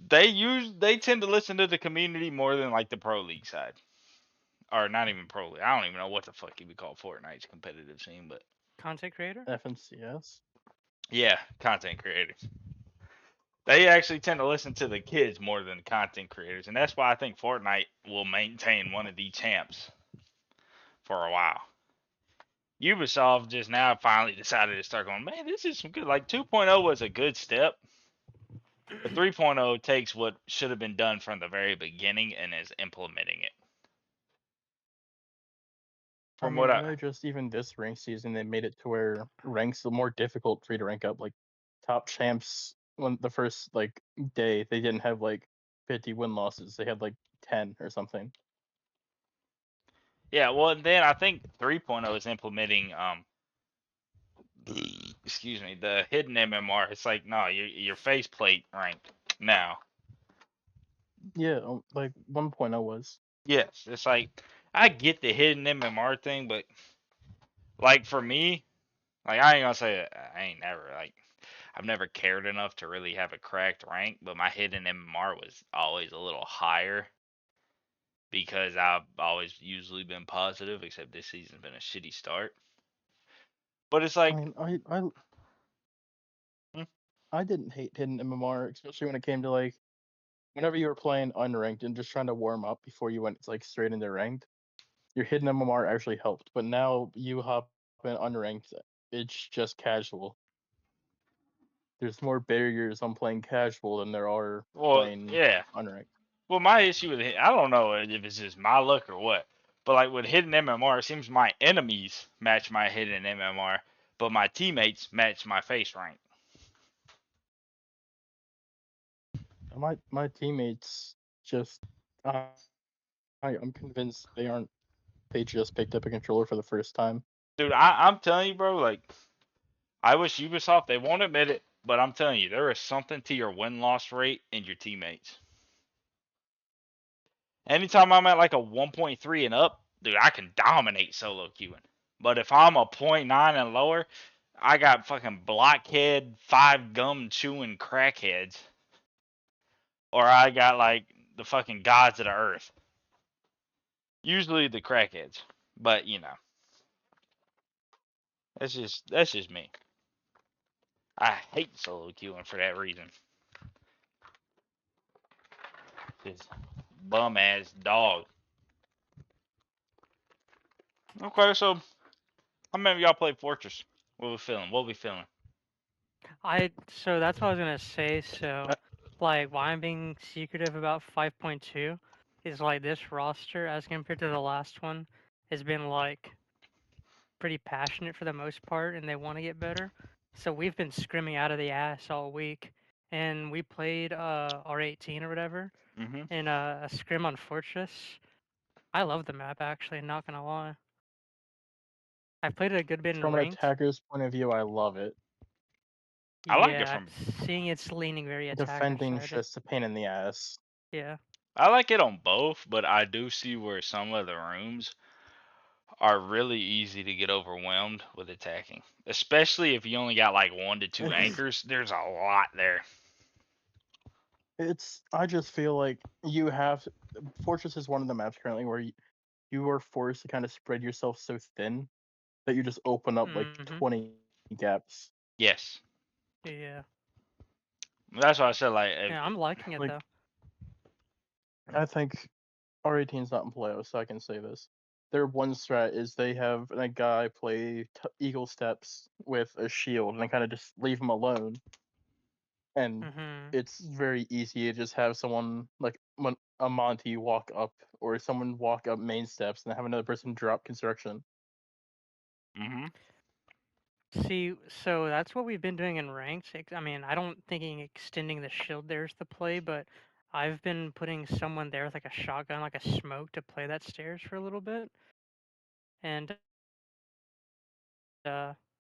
They tend to listen to the community more than like the Pro League side, or not even Pro League. I don't even know what the fuck you would call Fortnite's competitive scene, but Content creator? FNCS. yeah, content creators. They actually tend to listen to the kids more than content creators, and that's why I think Fortnite will maintain one of the champs for a while. Ubisoft just now finally decided to start going, man, this is some good. Like 2.0 was a good step, but 3.0 takes what should have been done from the very beginning and is implementing it. I From what mean, I I, know just even this rank season they made it to where ranks are more difficult for you to rank up. Like top champs, when the first like day they didn't have like 50 win losses, they had like 10 or something. yeah, well, and then I think 3.0 is implementing, excuse me, the hidden MMR. It's like, no, your faceplate ranked now. Yeah, like 1.0 was. Yes, it's like I get the hidden MMR thing, but like for me, like I ain't gonna say I ain't never like I've never cared enough to really have a cracked rank, but my hidden MMR was always a little higher because I've always usually been positive, except this season's been a shitty start. But it's I like, mean, hmm, I didn't hate hidden MMR, especially when it came to like whenever you were playing unranked and just trying to warm up before you went like straight into ranked. Your hidden MMR actually helped, but now you hop in unranked, it's just casual. There's more barriers on playing casual than there are well, playing yeah. unranked. Well, my issue with it, I don't know if it's just my luck or what, but like with hidden MMR, it seems my enemies match my hidden MMR, but my teammates match my face rank. My teammates just I'm convinced they aren't. They just picked up a controller for the first time. Dude, I'm telling you, bro, like, I wish Ubisoft, they won't admit it, but I'm telling you, there is something to your win-loss rate and your teammates. Anytime I'm at like a 1.3 and up, dude, I can dominate solo queuing. But if I'm a point 0.9 and lower, I got fucking blockhead, 5 gum chewing crackheads. Or I got like the fucking gods of the earth. Usually the crackheads. But you know. That's just me. I hate solo queuing for that reason. Just bum ass dog. Okay, so how many of y'all played Fortress? What we feeling? What we feeling? So that's what I was gonna say. So, Uh, like, why I'm being secretive about 5.2 is like this roster, as compared to the last one, has been like pretty passionate for the most part, and they want to get better. So we've been screaming out of the ass all week, and we played R18 or whatever Mhm. in a scrim on Fortress. I love the map actually, not gonna lie. I've played it a good bit in From an ranked. attacker's point of view, I love it. I like it Yeah, I'm from seeing it's leaning very attacker Defending's sided. just a pain in the ass. Yeah. I like it on both, but I do see where some of the rooms are really easy to get overwhelmed with attacking. Especially if you only got like 1 to 2 anchors, there's a lot there. I just feel like you have Fortress is one of the maps currently where you are forced to kind of spread yourself so thin that you just open up like Mhm. 20 gaps. Yes. Yeah. That's why I said like Yeah, I'm liking it Like though. I think R18's not in playoffs, so I can say this. Their one strat is they have a guy play Eagle Steps with a shield, and they kind of just leave him alone, and Mhm. it's very easy to just have someone like a Monty walk up, or someone walk up main steps, and have another person drop construction. Mhm. See, so that's what we've been doing in ranked. I mean, I don't thinking extending the shield there's the play, but I've been putting someone there with like a shotgun, like a smoke, to play that stairs for a little bit, and uh,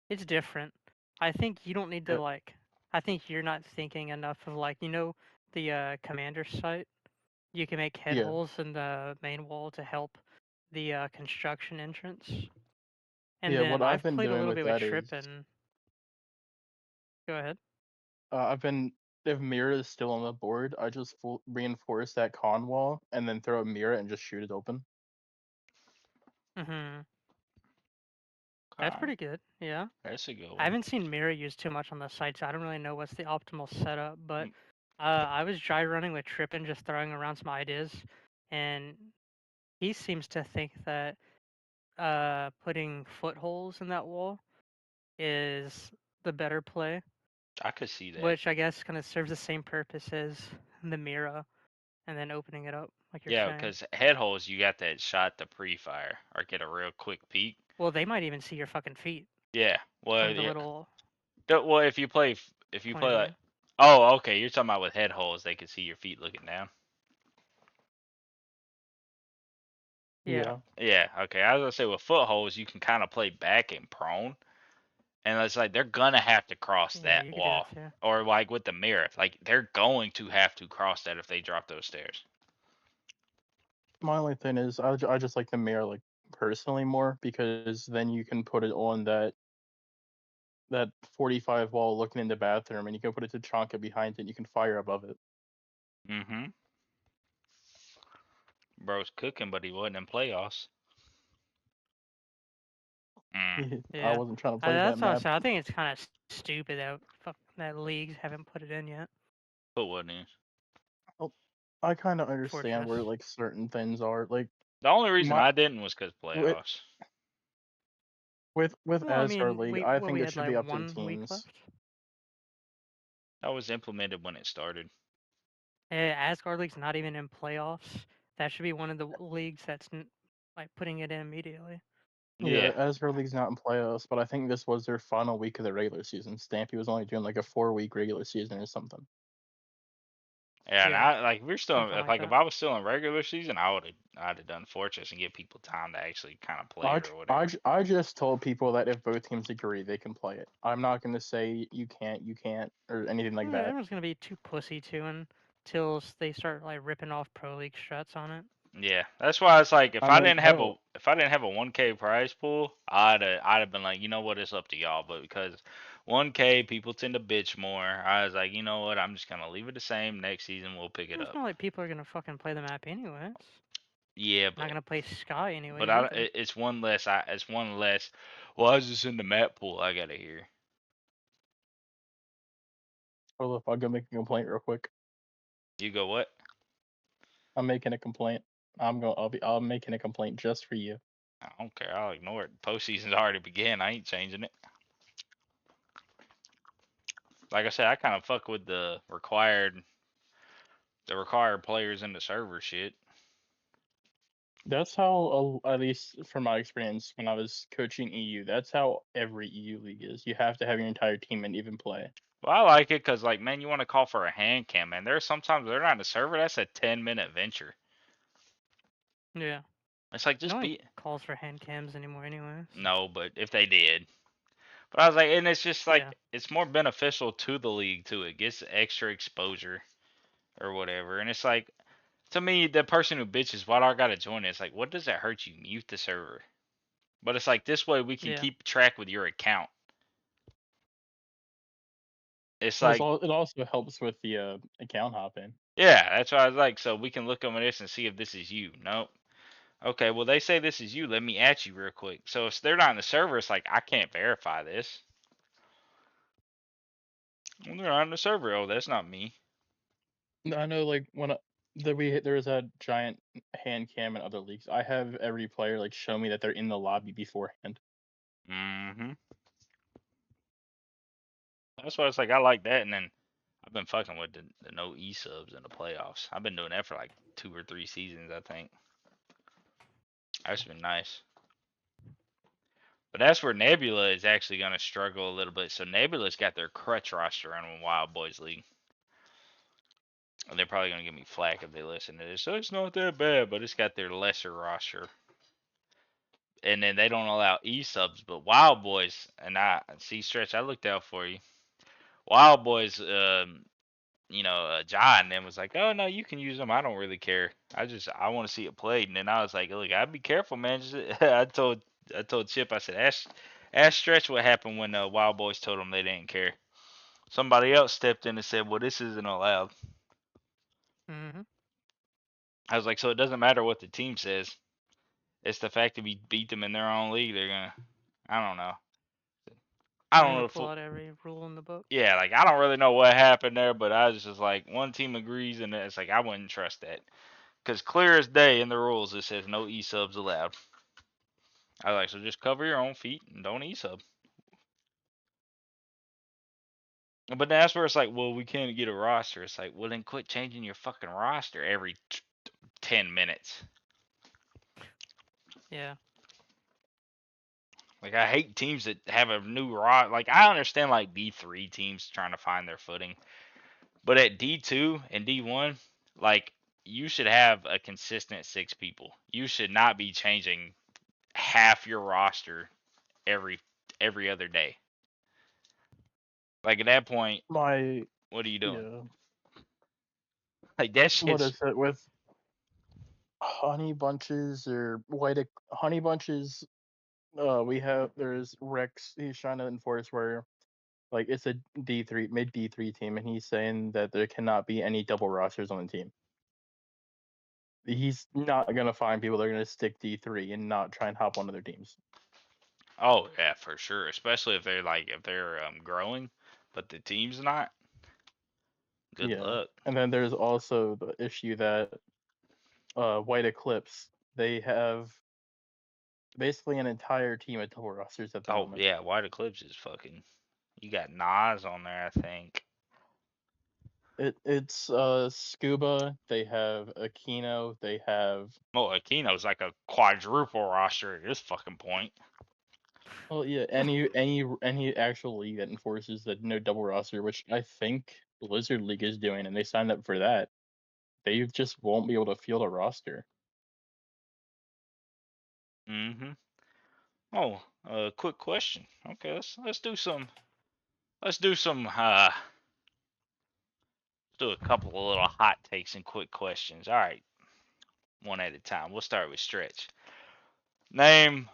it's different. I think you don't need to Yeah, like. I think you're not thinking enough of like the commander site. You can make head yeah, holes in the main wall to help the construction entrance. And yeah. What then I've I've been played a doing little with bit with that is, Trip and go ahead. I've been if mirror is still on the board, I just reinforce that con wall and then throw a mirror and just shoot it open. Mhm. That's Okay. pretty good. Yeah. That's a good I one. haven't seen mirror used too much on the site, so I don't really know what's the optimal setup. But Mm, I was dry running with Trip and just throwing around some ideas, and he seems to think that putting footholes in that wall is the better play, I could see that. which I guess kind of serves the same purpose as the mirror, and then opening it up, like you're Yeah, saying. because head holes, you got that shot to pre-fire or get a real quick peek. Well, they might even see your fucking feet Yeah. Well, from the yeah. little Well, if you point of play like, view. oh, okay, you're talking about with head holes, they can see your feet looking down. Yeah. Yeah, Yeah. Okay. I was gonna say with footholes, you can kind of play back and prone, and it's like they're gonna have to cross Yeah, that you could do that wall, too. or like with the mirror, like they're going to have to cross that if they drop those stairs. my only thing is I just like the mirror like personally more because then you can put it on that 45 wall looking in the bathroom, and you can put it to Chonka behind it, and you can fire above it. Mm-hmm. Bro's cooking, but he wasn't in playoffs. Mm. I Yeah. wasn't trying to play that That's what I map. said. I think it's kind of stupid that leagues haven't put it in yet. But what is? Well, I kind of understand Fortress. where like certain things are. Like The only reason my I didn't was because with playoffs. with Well, I Asgard mean, League, I think we it had should like be up to the 1 week teams. left. That was implemented when it started. Asgard League's not even in playoffs. That should be one of the leagues that's like putting it in immediately. Yeah, Yeah. Asgard League's not in playoffs, but I think this was their final week of the regular season. Stampy was only doing like a 4 week regular season or something. Yeah, and Yeah, I like if we're still something like if that. I was still in regular season, I'd have done Fortress and give people time to actually kind of play it or whatever. I just told people that if both teams agree, they can play it. I'm not going to say you can't, or anything like that. Everyone's gonna be too pussy to until they start like ripping off pro league struts on it. Yeah, that's why it's like I mean, hell, if I didn't have a 1K prize pool, I'd have been like, you know what, it's up to y'all. But because 1K people tend to bitch more, I was like, you know what, I'm just gonna leave it the same. Next season we'll pick it It's up. not like people are gonna fucking play the map anyways. Yeah, Not gonna play Sky anyways I either. it's one less. It's one less. Well, I was just in the map pool. I gotta hear. hold up, I'll go make a complaint real quick. You go what? I'm making a complaint. I'm making a complaint just for you. I don't care. I'll ignore it. Postseason's already began. I ain't changing it. Like I said, I kind of fuck with the required players in the server shit. That's how, at least from my experience when I was coaching EU, that's how every EU league is. You have to have your entire team and even play. Well, I like it because, like, man, you want to call for a hand cam, man. There's sometimes they're not in the server. That's a 10-minute venture. Yeah. It's like No just one be calls for hand cams anymore, anyways. no, but if they did, but I was like, and it's just like Yeah. it's more beneficial to the league too. It gets extra exposure or whatever, and it's like to me, the person who bitches, why do I gotta join it? It's like, what does it hurt you? Mute the server. But it's like this way we can Yeah. keep track with your account. It's Well, like, it also helps with the account hopping. yeah, that's what I was like. So we can look over this and see if this is you. Nope. Okay, well they say this is you. Let me at you real quick. So if they're not in the server, it's like I can't verify this. Well, they're not in the server. Oh, that's not me. I know, like there was a giant hand cam in other leagues. I have every player like show me that they're in the lobby beforehand. Mm-hmm. That's why it's like I like that, and then I've been fucking with the no e subs in the playoffs. I've been doing that for like 2 or 3 seasons, I think. That's been nice. But that's where Nebula is actually gonna struggle a little bit. So Nebula's got their crutch roster on Wild Boys League. And they're probably gonna give me flack if they listen to this. So it's not that bad, but it's got their lesser roster. And then they don't allow e subs, but Wild Boys and I see Stretch. I looked out for you. Wild Boys, John then was like, "Oh no, you can use them. I don't really care. I want to see it played." And then I was like, "Look, I'd be careful, man." I told Chip, I said, ask Stretch what happened when Wild Boys told them they didn't care. Somebody else stepped in and said, "Well, this isn't allowed." Mm-hmm. I was like, "So it doesn't matter what the team says. It's the fact that we beat them in their own league. They're gonna. I don't know. I I'm don't know gonna the pull full. out every rule in the book. Yeah, like I don't really know what happened there, but I was just like, one team agrees, and it's like I wouldn't trust that. Because clear as day in the rules, it says no e-subs allowed. I was like, so just cover your own feet and don't e-sub. But that's where it's like, well, we can't get a roster. It's like, well, then quit changing your fucking roster every 10 minutes. Yeah. Like, I hate teams that have a new roster. Like, I understand, like, D3 teams trying to find their footing. But at D2 and D1, like, you should have a consistent 6 people. You should not be changing half your roster every every other day. Like at that point, My what are you doing? yeah, Like that what shit's is it with honey bunches or honey bunches? There's Rex. He's trying to enforce where like it's a D3 mid D3 team, and he's saying that there cannot be any double rosters on the team. He's not gonna find people that are gonna stick D3 and not try and hop on other teams. oh yeah for sure, especially if they're growing, but the team's not. Good Yeah, luck. and then there's also the issue that White Eclipse, they have basically an entire team of double rosters at the Oh moment. yeah, White Eclipse is fucking. You got Nas on there, I think. It's Scuba, they have Aquino, they have Well, Aquino's like a quadruple roster at this fucking point. well yeah, any actual league that enforces the no double roster, which I think Blizzard League is doing, and they signed up for that. They just won't be able to field a roster. Mm-hmm. Oh, quick question. Okay, let's do some do a couple of little hot takes and quick questions. All right, one at a time. We'll start with Stretch. Name.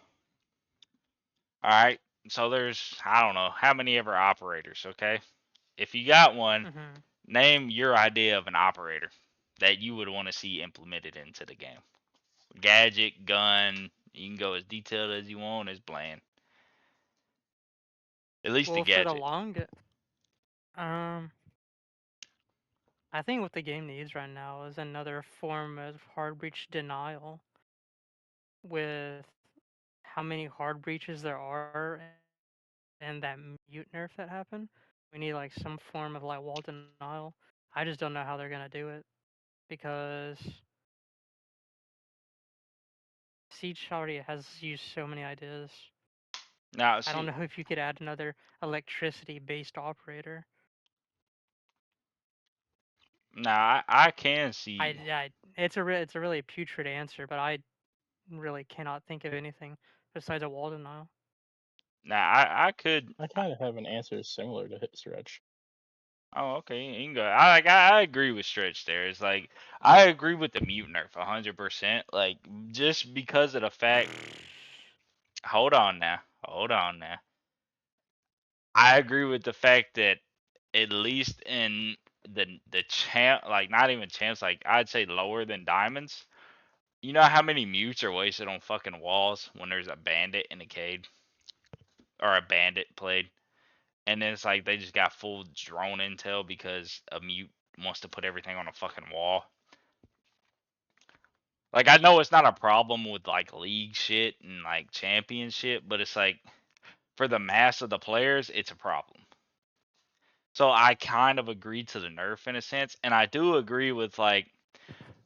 All right. So there's I don't know how many ever operators. Okay, if you got one, Mm-hmm. name your idea of an operator that you would want to see implemented into the game. Gadget, gun. You can go as detailed as you want, as bland. At least the Well, for the gadget. longest, um, I think what the game needs right now is another form of hard breach denial. With how many hard breaches there are and that mute nerf that happened, we need like some form of like wall denial. I just don't know how they're gonna do it because Siege already has used so many ideas. Now I don't see, know if you could add another electricity based operator. Nah, I can see. It's a really putrid answer, but I really cannot think of anything besides a wall denial. Nah, I could. I kind of have an answer similar to hit stretch. Oh, okay, you can go. I agree with Stretch there. It's like I agree with the mute nerf 100%. Like just because of the fact. Hold on now. Hold on now. I agree with the fact that at least in the champ, like not even champs, like I'd say lower than diamonds. You know how many mutes are wasted on fucking walls when there's a bandit in a cave or a bandit played, and then it's like they just got full drone intel because a mute wants to put everything on a fucking wall. Like I know it's not a problem with like league shit and like championship, but it's like for the mass of the players, it's a problem. So I kind of agree to the nerf in a sense, and I do agree with like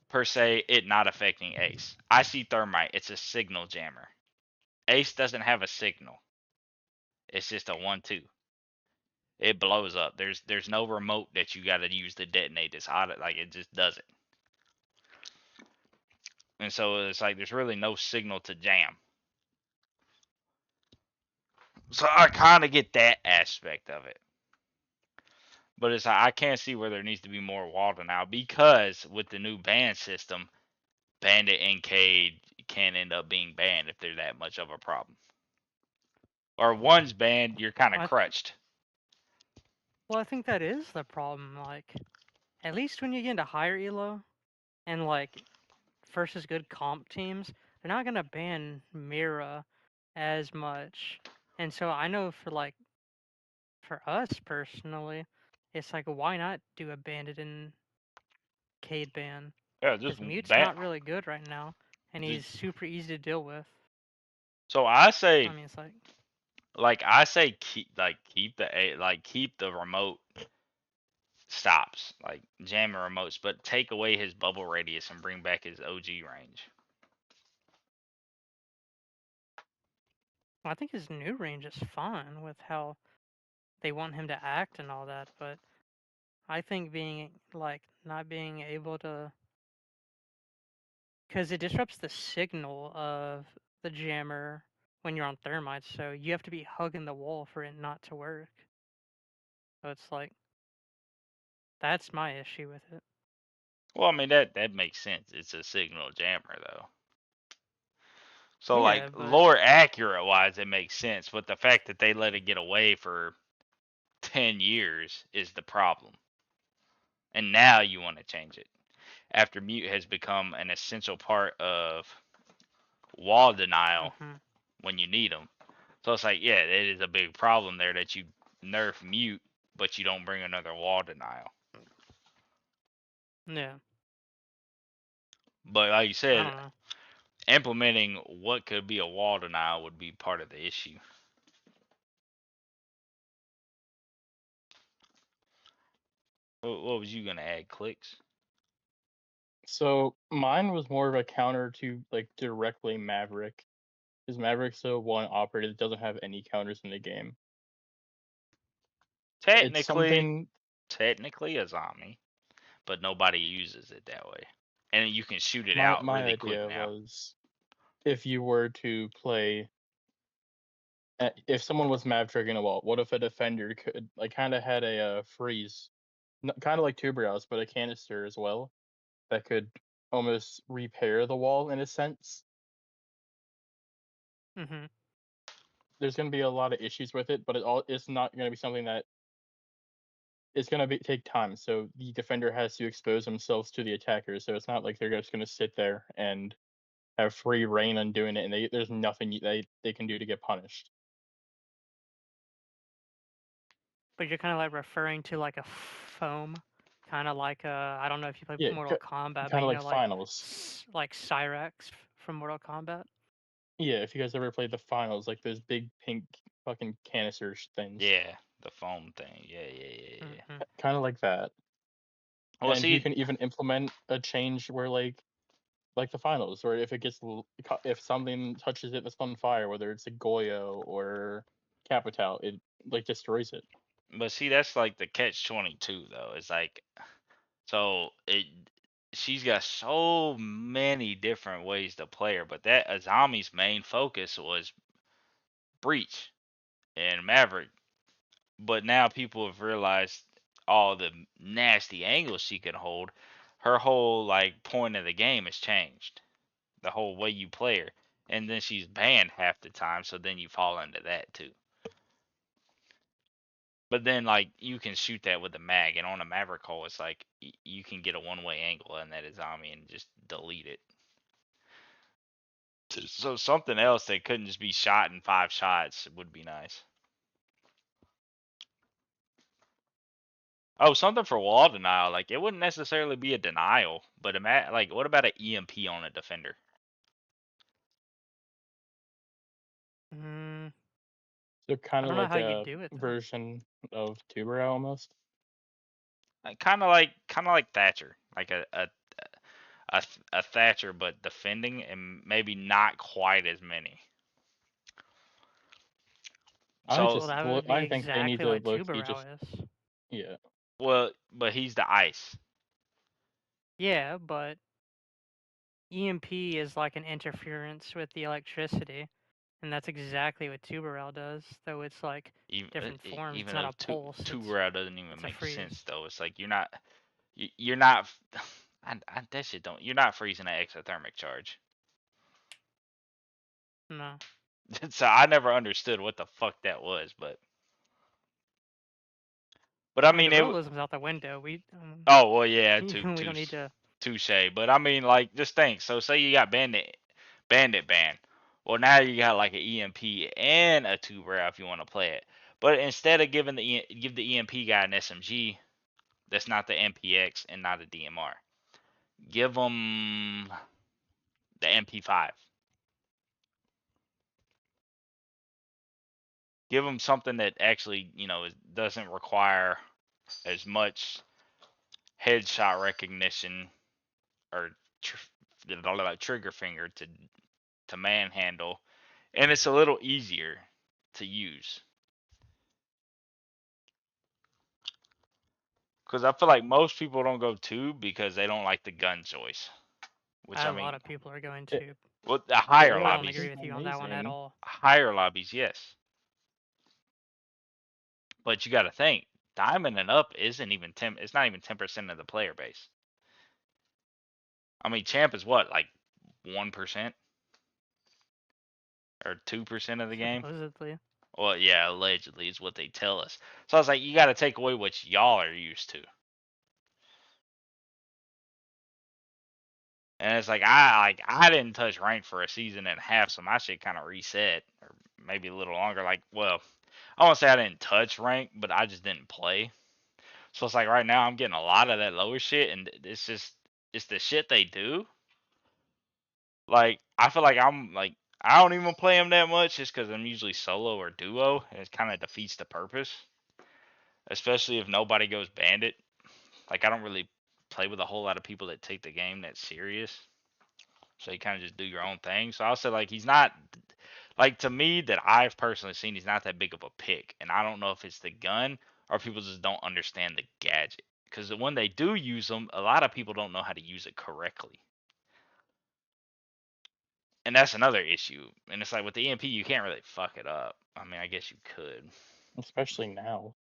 per se it not affecting Ace. I see Thermite; it's a signal jammer. Ace doesn't have a signal; it's just a 1-2. It blows up. There's no remote that you got to use to detonate this. Like it just does it, and so it's like there's really no signal to jam. So I kind of get that aspect of it. But it's I can't see where there needs to be more Walden now because with the new ban system, Bandit and Cade can end up being banned if they're that much of a problem. Or one's banned, you're kind of crutched. Well, I think that is the problem. Like, at least when you get into higher elo and like versus good comp teams, they're not gonna ban Mira as much. And so I know for us personally, it's like why not do a bandit and Cade ban? Yeah, just Because Mute's ban. not really good right now, and he's super easy to deal with. So I say, I mean, it's I say, keep the remote stops, like jamming remotes, but take away his bubble radius and bring back his OG range. I think his new range is fine with how they want him to act and all that, but I think being not being able to, because it disrupts the signal of the jammer when you're on thermite, so you have to be hugging the wall for it not to work. So it's like that's my issue with it. Well, I mean that makes sense. It's a signal jammer though. So Yeah, like but lore accurate wise, it makes sense. But the fact that they let it get away for 10 years is the problem. And now you want to change it after mute has become an essential part of wall denial mhm, when you need them. So it's like, yeah, it is a big problem there that you nerf mute, but you don't bring another wall denial. yeah, But like you I said, don't know. implementing what could be a wall denial would be part of the issue. What was you gonna add, Clicks? So mine was more of a counter to like directly Maverick. Because Maverick's the one operator that doesn't have any counters in the game. It's Technically, something technically a zombie, but nobody uses it that way, and you can shoot it my out my really quick idea now. was if you were to play if someone was Maverick a wall, what if a defender could like kind of had a freeze, kind of like Tuberous, but a canister as well that could almost repair the wall in a sense. Mhm. There's going to be a lot of issues with it, but it's not going to be something that it's going to take time. So the defender has to expose themselves to the attacker. So it's not like they're just going to sit there and have free reign on doing it, and there's nothing they can do to get punished. But you're kind of like referring to like a foam, kind of like I don't know if you play Yeah, Mortal Kombat, but kind of like finals. like Cyrax from Mortal Kombat. Yeah, if you guys ever played the finals, like those big pink fucking canister things. Yeah, the foam thing. Yeah. Mhm. Kind of like that. Well, And you see, can even implement a change where like the finals, or if it gets if something touches it that's on fire, whether it's a Goyo or Capital, it like destroys it. but see, that's like the catch 22 though. It's like So she's got so many different ways to play her, but that Azami's main focus was Breach and Maverick. But now people have realized all the nasty angles she can hold. Her whole like point of the game has changed. The whole way you play her. And then she's banned half the time, so then you fall into that too. But then like you can shoot that with a mag, and on a Maverick hole, it's like you can get a one-way angle and that Azami and just delete it. So something else that couldn't just be shot in 5 shots would be nice. Oh, something for wall denial. Like it wouldn't necessarily be a denial, but like what about an EMP on a defender? Mm, So kind I of don't know like how you a do it though. version of Tuber almost. Kind of like Thatcher, like a Thatcher, but defending and maybe not quite as many. I So Well, just that look. would be I think they need exactly to what look. You just Tubarão is. yeah. well, but he's the ice. Yeah, but EMP is like an interference with the electricity, and that's exactly what Tubarão does. Though it's like different forms. It's Even not though a pulse. two route doesn't even It's a make freeze. sense though. It's like you're not. That shit don't. You're not freezing an exothermic charge. No. So I never understood what the fuck that was, but I I mean, the mean realism's out the window. Oh well, yeah, we don't need to. touche. But I mean, like, just think. So say you got bandit ban. Well, now you got like an EMP and a two rare if you want to play it. But instead of give the EMP guy an SMG, that's not the MPX and not a DMR. Give them the MP5. Give them something that actually, doesn't require as much headshot recognition or trigger finger to manhandle, and it's a little easier to use. Because I feel like most people don't go tube because they don't like the gun choice. Which I A lot mean, of people are going It, to. well, the it higher I looks don't lobbies, agree with you on that one at amazing. all. higher lobbies, yes. But you got to think, diamond and up isn't even 10. It's not even 10% of the player base. I mean, champ is what, like 1% or 2% of the game. Supposedly. Well, yeah, allegedly is what they tell us. So I was like, you got to take away what y'all are used to. And it's like I didn't touch rank for a season and a half, so my shit kind of reset, or maybe a little longer. Like, well, I won't say I didn't touch rank, but I just didn't play. So it's like right now I'm getting a lot of that lower shit, and it's the shit they do. Like I feel like I don't even play them that much just because I'm usually solo or duo, and it kind of defeats the purpose. Especially if nobody goes bandit. Like I don't really play with a whole lot of people that take the game that serious. So you kind of just do your own thing. So I'll say like he's not like to me that I've personally seen he's not that big of a pick, and I don't know if it's the gun or people just don't understand the gadget. Because when they do use them, a lot of people don't know how to use it correctly, and that's another issue. And it's like with the EMP, you can't really fuck it up. I mean, I guess you could, Especially now.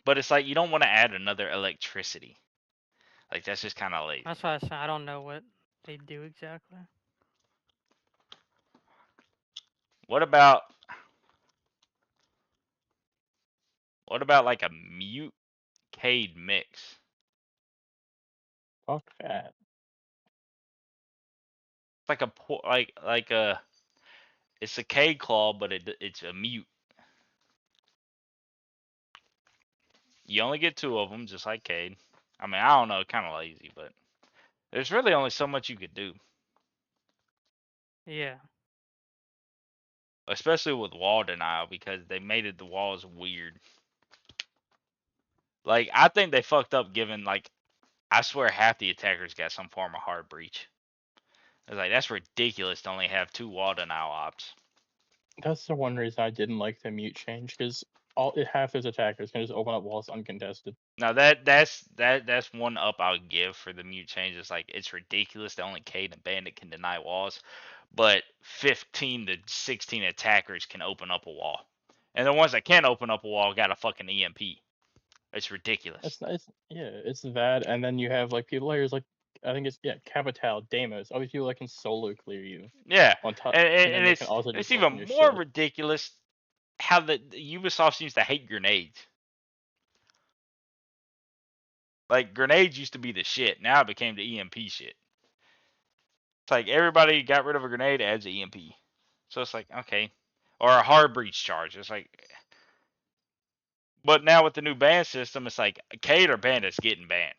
but it's like you don't want to add another electricity. Like that's just kind of lazy. That's why I said I don't know what they do exactly. What about like a mute Cade mix? Fuck that. It's like a it's a Cade claw, but it's a mute. You only get 2 of them, just like Cade. I mean, I don't know, kind of lazy, but there's really only so much you could do, Yeah. especially with wall denial because they made the walls weird. Like I think they fucked up giving like I swear half the attackers got some form of hard breach. It's like that's ridiculous to only have 2 wall denial ops. That's the one reason I didn't like the mute change because half those attackers can just open up walls uncontested. Now that's one up I'll give for the mute change. It's like it's ridiculous that only Cade and Bandit can deny walls, but 15 to 16 attackers can open up a wall, and the ones that can't open up a wall got a fucking EMP. It's ridiculous. It's nice. Yeah, it's that, and then you have like players like I think it's Capital, Deimos, all these people that can solo clear you. Yeah, On top, and, and then and they can also it's just even open your more shit. ridiculous how the Ubisoft seems to hate grenades. Like grenades used to be the shit. Now it became the EMP shit. It's like everybody got rid of a grenade, adds an EMP. So it's like, okay. Or a hard breach charge. It's like, but now with the new ban system, it's like Cade or Bandit's getting banned.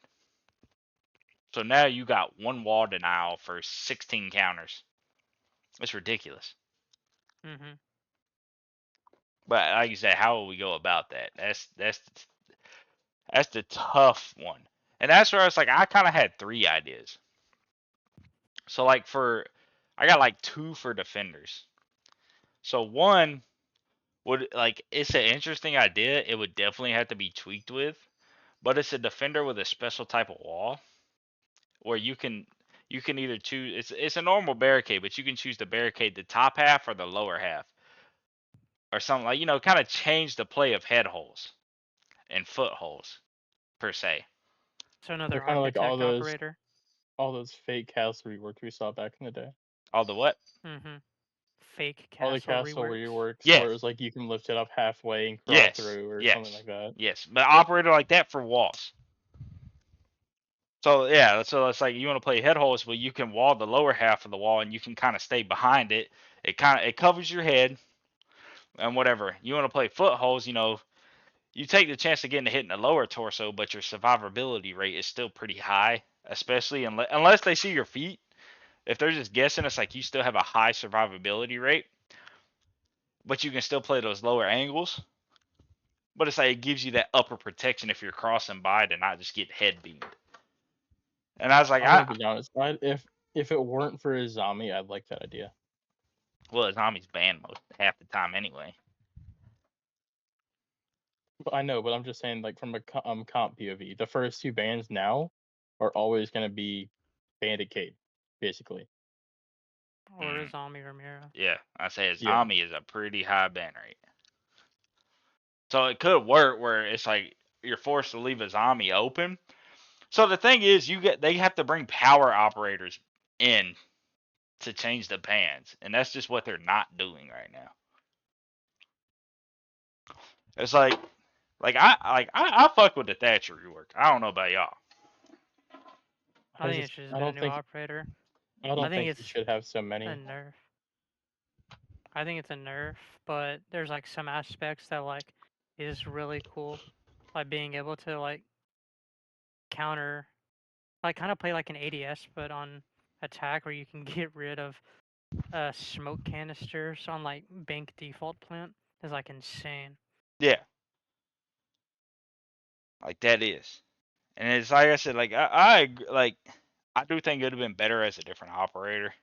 So now you got one wall denial for 16 counters. It's ridiculous. Mm-hmm. But like you said, how will we go about that? That's the tough one. And that's where I was like, I kind of had 3 ideas. So like I got like 2 for defenders. So one would like it's an interesting idea. It would definitely have to be tweaked with, but it's a defender with a special type of wall where you can either choose it's a normal barricade, but you can choose to barricade the top half or the lower half. Or something like, kind of change the play of head holes and foot holes per se. So another They're kind of like operator. all those fake castle reworks we saw back in the day. All the what? Mm-hmm. Fake castle All the castle reworks. Yes. where it was like you can lift it up halfway and crawl Yes. through or Yes. something like that. Yes, but operator like that for walls. So yeah, so it's like you want to play head holes, but you can wall the lower half of the wall and you can kind of stay behind it. It covers your head and whatever. You want to play foot holes, you take the chance of getting a hit in the lower torso, but your survivability rate is still pretty high, especially unless they see your feet. If they're just guessing, it's like you still have a high survivability rate, but you can still play those lower angles. But it's like it gives you that upper protection if you're crossing by to not just get head beamed. And I was like, I'm gonna be honest, if it weren't for Izami, I'd like that idea. Well, Izami's banned half the time anyway. But I know, but I'm just saying, like from a comp POV, the first 2 bans now are always gonna be Bandit Cade, basically. Or Izami or Mira. Yeah, I say Izami is a pretty high ban rate. So it could work where it's like you're forced to leave Izami open. So the thing is, they have to bring power operators in to change the bans, and that's just what they're not doing right now. It's like I fuck with the Thatcher rework. I don't know about y'all. I think it should be a new operator. I don't think it should have so many. A nerf. I think it's a nerf, but there's like some aspects that like is really cool, like being able to like counter, like kind of play like an ADS but on attack, where you can get rid of smoke canisters on like bank default plant is like insane. Yeah, like that is, and it's like I said, like I do think it would have been better as a different operator,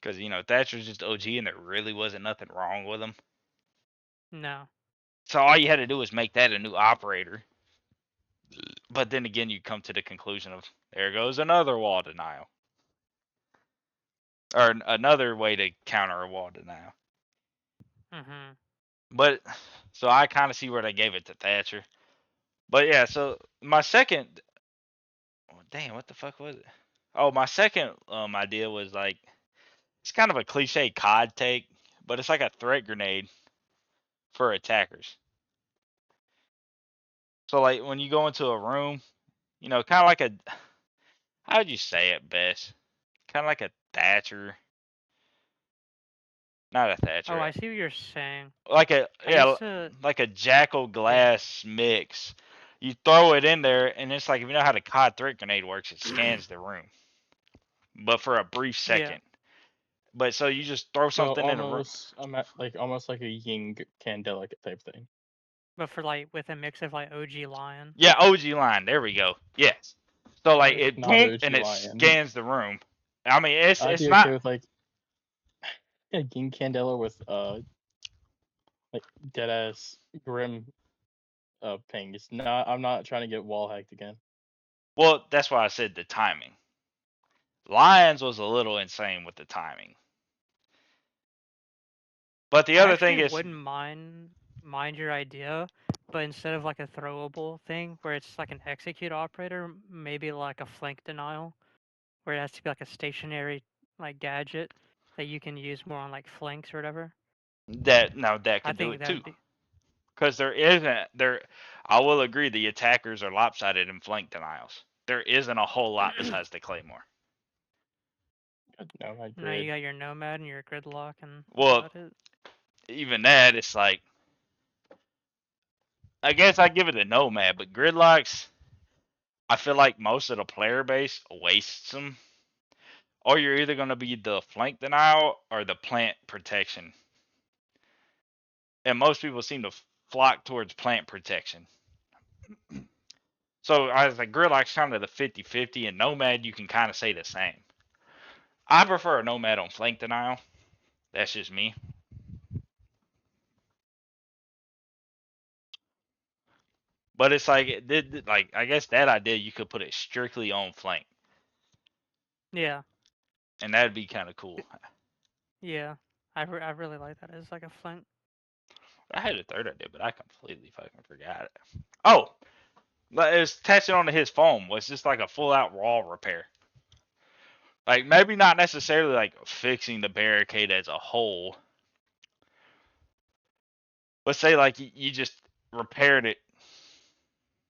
because Thatcher's just OG and there really wasn't nothing wrong with him. No. So all you had to do was make that a new operator. But then again, you come to the conclusion of there goes another wall denial. Or another way to counter a wall denial. Mm-hmm. But, so I kind of see where they gave it to Thatcher. But yeah, so my second, damn, what the fuck was it? Oh, my second idea was like, it's kind of a cliche COD take, but it's like a threat grenade for attackers. So like when you go into a room, kind of like how would you say it best? Kind of like a Thatcher. Not a Thatcher. Oh, I see what you're saying. Like like a Jackal Glass mix. You throw it in there, and it's like, if you know how the COD threat grenade works, it scans the room, but for a brief second. Yeah. But so you just throw something in a room. Almost like a Ying Candela type thing. But for like with a mix of like OG Lion. Yeah, OG Lion. There we go. Yes. So like it boom, and it scans the room. I mean, it's not. With like Ying Candela with Like deadass grim ping. It's not. I'm not trying to get wall hacked again. Well, that's why I said the timing. Lions was a little insane with the timing. But the I other thing actually is, wouldn't mind your idea, but instead of like a throwable thing where it's like an execute operator, maybe like a flank denial, where it has to be like a stationary like gadget that you can use more on like flanks or whatever. that I could do think it that too. would be Because there isn't there. I will agree the attackers are lopsided in flank denials. There isn't a whole lot besides the claymore. No, I now you grid. got your nomad and your gridlock and that's Well, about it. even that, it's like I guess I give it a nomad, but gridlocks, I feel like most of the player base wastes them. Or you're either going to be the flank denial or the plant protection. And most people seem to flock towards plant protection. So I was like, gridlock's kind of the 50-50, and nomad you can kind of say the same. I prefer a nomad on flank denial. That's just me. But it's like like I guess that idea you could put it strictly on flank, Yeah, and that'd be kind of cool. yeah. I really like that as like a flank. I had a third idea, but I completely fucking forgot it. Oh, it was attaching onto his foam was just like a full out wall repair. Like maybe not necessarily like fixing the barricade as a whole. Let's say like you just repaired it.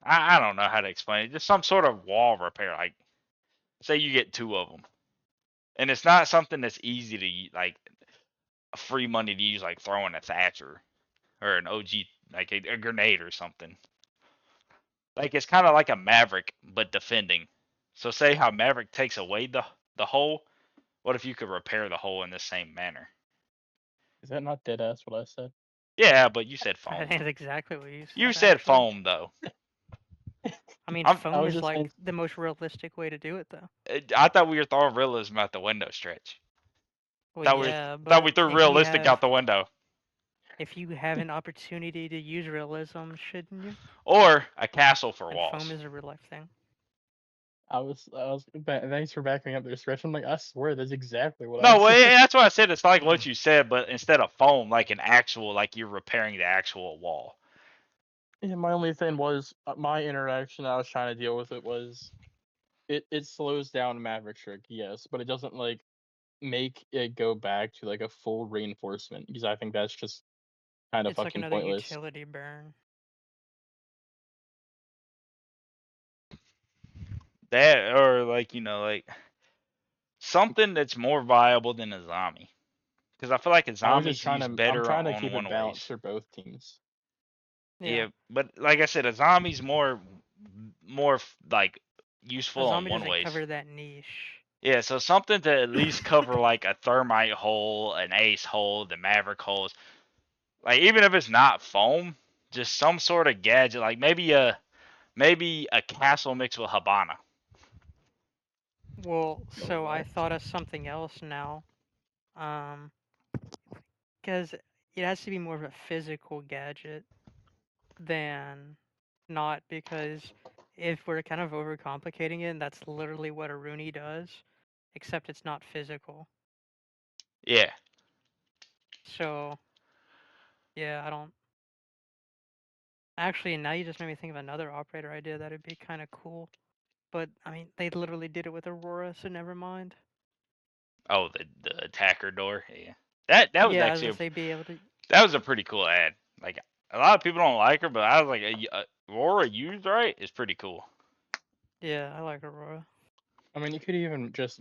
I don't know how to explain it. Just some sort of wall repair. Like say you get two of them, and it's not something that's easy to like free money to use, like throwing a Thatcher or an OG like a grenade or something. Like it's kind of like a Maverick but defending. So say how Maverick takes away the hole. What if you could repair the hole in the same manner? Is that not dead ass what I said? Yeah, but you said I foam. think that's exactly what you You said said actually. foam though. I mean, I'm, I foam was is just like saying. the most realistic way to do it though. I thought we were throwing realism out the window, Stretch. Well, Thought we yeah, thought but we threw realistic out the window, if you have an opportunity to use realism, shouldn't you? or a castle for And foam walls. is a real life thing. Thanks for backing up there, Stretch. I'm like, I swear that's exactly what I No, said. that's why I said it's like what you said, but instead of foam, like an actual, like you're repairing the actual wall. Yeah, my only thing was my interaction I was trying to deal with it was it slows down Maverick Trick, yes, but it doesn't like make it go back to like a full reinforcement because I think that's just kind of It's like fucking another pointless. utility burn. That or like like something that's more viable than a zombie. Because I feel like a I was just zombie's trying used to I'm better trying to on keep it one balanced ways. for both teams. Yeah. Yeah, but like I said, a zombie's more like A useful on zombie one doesn't ways. cover that niche. Yeah, so something to at least cover like a thermite hole, an ace hole, the maverick holes. Like even if it's not foam, just some sort of gadget, like maybe a castle mixed with Habana. Well, so I What? thought of something else now. Um, because it has to be more of a physical gadget than not because if we're kind of overcomplicating it, that's literally what a Rooney does, except it's not physical. Yeah. So yeah, I don't actually. Now you just made me think of another operator idea that'd be kind of cool. But I mean, they literally did it with Aurora, so never mind. Oh, the attacker door. Yeah. That was Yeah, I was actually gonna say be able to. that was a pretty cool ad. Like a lot of people don't like her, but I was like, Aurora used right is pretty cool. Yeah, I like Aurora. I mean, you could even just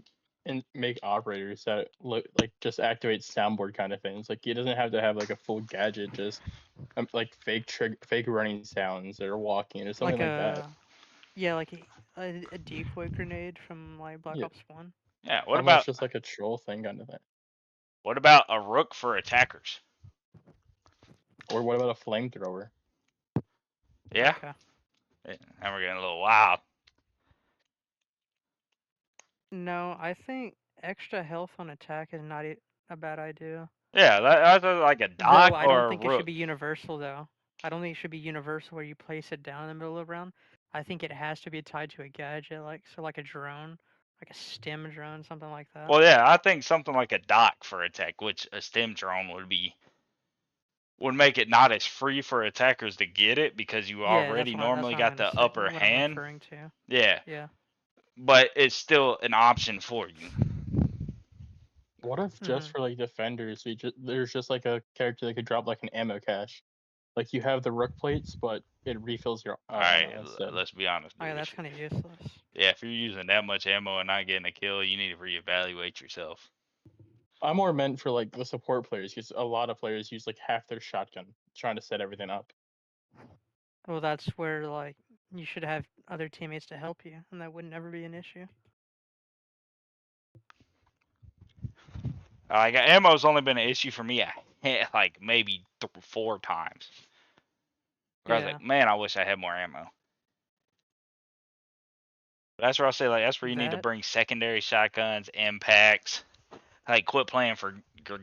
make operators that look like just activate soundboard kind of things. Like it doesn't have to have like a full gadget, just like fake running sounds or walking or something Like like that. yeah, like a decoy grenade from like Black Yeah, Ops 1. Yeah. almost just like a troll thing kind of thing. What about a rook for attackers? Or what about a flamethrower? Yeah. Okay. And we're getting a little wild. No, I think extra health on attack is not a bad idea. Yeah, that's like a dock Though I or don't a think it should rook. be universal though. I don't think it should be universal where you place it down in the middle of the round. I think it has to be tied to a gadget, like a drone, like a stem drone, something like that. Well, yeah, I think something like a dock for attack, which a stem drone would make it not as free for attackers to get it because you Yeah, already that's normally what I'm got gonna the say. upper What I'm hand. referring to. Yeah, Yeah. but it's still an option for you. What if just for like defenders, there's just like a character that could drop like an ammo cache? Like you have the rook plates, but it refills your All right, ammo instead. let's be honest, Oh, yeah, dude. that's kind of useless. Yeah, if you're using that much ammo and not getting a kill, you need to reevaluate yourself. I'm more meant for like the support players because a lot of players use like half their shotgun trying to set everything up. Well, that's where like you should have other teammates to help you, and that would never be an issue. Like ammo's only been an issue for me like maybe 4 times. Where I was Yeah. like, man, I wish I had more ammo. But that's where I say like that's where you need to That bring secondary shotguns, impacts. Like quit playing for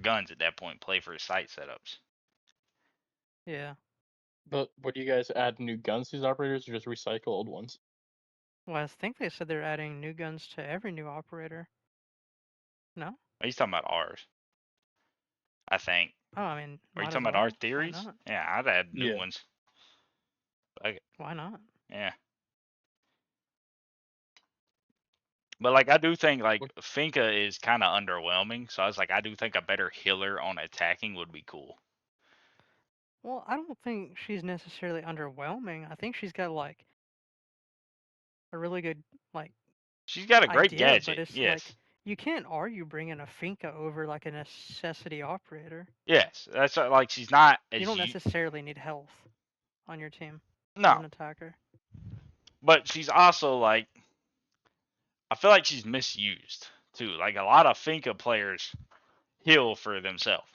guns at that point. Play for sight setups. yeah. But would you guys add new guns to these operators or just recycle old ones? Well, I think they said they're adding new guns to every new operator. No? He's talking about ours. I think. Oh, I mean, Are you might as talking about our well. Why theories? not? Yeah, I'd add new Yeah. ones. Like, Why not? yeah. But like I do think like What- Finka is kind of underwhelming, so I was like I do think a better healer on attacking would be cool. Well, I don't think she's necessarily underwhelming. I think she's got like a really good like She's got a great idea, but gadget. it's like Yes. you can't argue bringing a Finka over like a necessity operator. Yes. That's like she's not You as don't necessarily need health on your team as no, an attacker. but she's also like I feel like she's misused too. Like a lot of Finka players heal for themselves,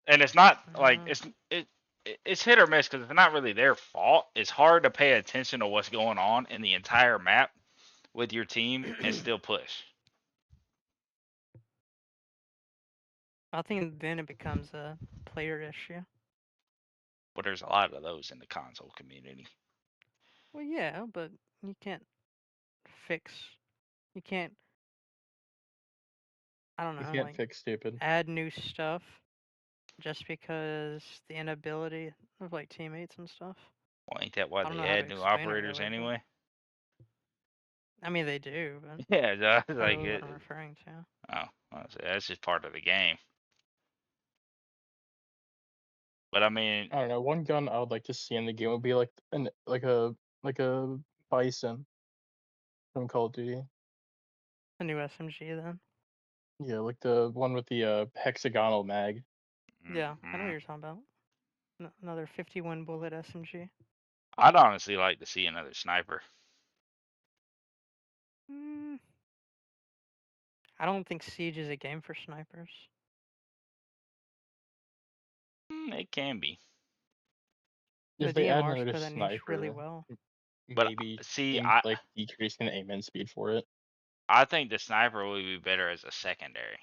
and it's not like it's hit or miss because it's not really their fault. It's hard to pay attention to what's going on in the entire map with your team and still push. I think then it becomes a player issue. But there's a lot of those in the console community. Well, yeah, but you can't fix. You can't. I don't You know, can't like fix stupid. add new stuff just because the inability of like teammates and stuff. Well, ain't that why I don't know they how to add new explain it operators really, but anyway? I mean they do, but Yeah, that's like what it. I'm referring to. Oh, honestly, that's just part of the game. But I mean, I don't know. One gun I would like to see in the game would be like a bison from Call of Duty. A new SMG then. Yeah, like the one with the hexagonal mag. Yeah, I know what mhm. you're talking about. Another 51 bullet SMG. I'd honestly like to see another sniper. Mm, I don't think Siege is a game for snipers. It can be, The If they add DMRs another play that niche really sniper, well. but maybe see, in like decreasing aim and speed for it. I think the sniper would be better as a secondary.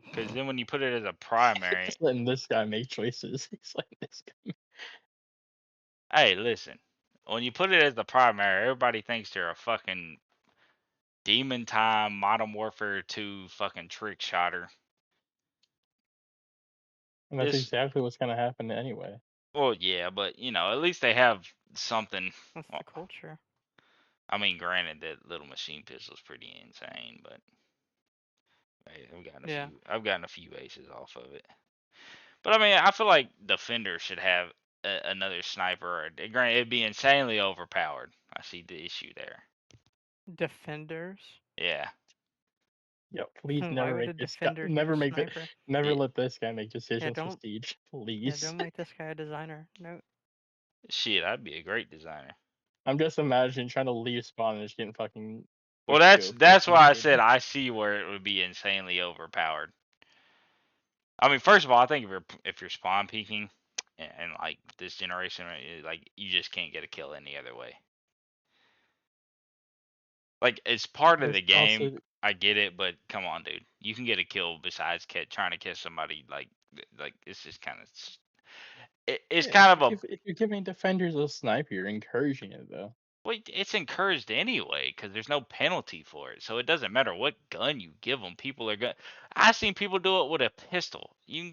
Because then when you put it as a primary, Just letting this guy make choices. He's like this guy. hey, listen, when you put it as the primary, everybody thinks they're a fucking Demon Time, Modern Warfare 2 fucking trick shotter. And that's This, exactly what's gonna happen anyway. well, yeah, but you know, at least they have something. That's Well, the culture. I mean, granted, that little machine pistol's pretty insane, but hey, Yeah. I've gotten a few aces off of it. But I mean, I feel like defenders should have another sniper. Granted, it'd be insanely overpowered. I see the issue there. Defenders. Yeah, Yo, please Why never would a make this guy. defender need Never a make it. sniper? Never yeah. let this guy make Yeah, decisions for don't. Siege, Yeah, please. don't make this guy a designer. No. Shit, I'd be a great designer. I'm just imagining trying to leave spawn and just getting fucking. Well, pushed that's to a why I said table. I see where it would be insanely overpowered. I mean, first of all, I think if you're spawn peeking, and like this generation, like you just can't get a kill any other way. Like it's part of There's the game. also I get it, but come on, dude. You can get a kill besides trying to catch somebody like it's just kind of it's Yeah, kind of a if you're giving defenders a sniper, you're encouraging it though. well, it's encouraged anyway because there's no penalty for it. So it doesn't matter what gun you give them. People are going. I've seen people do it with a pistol. You can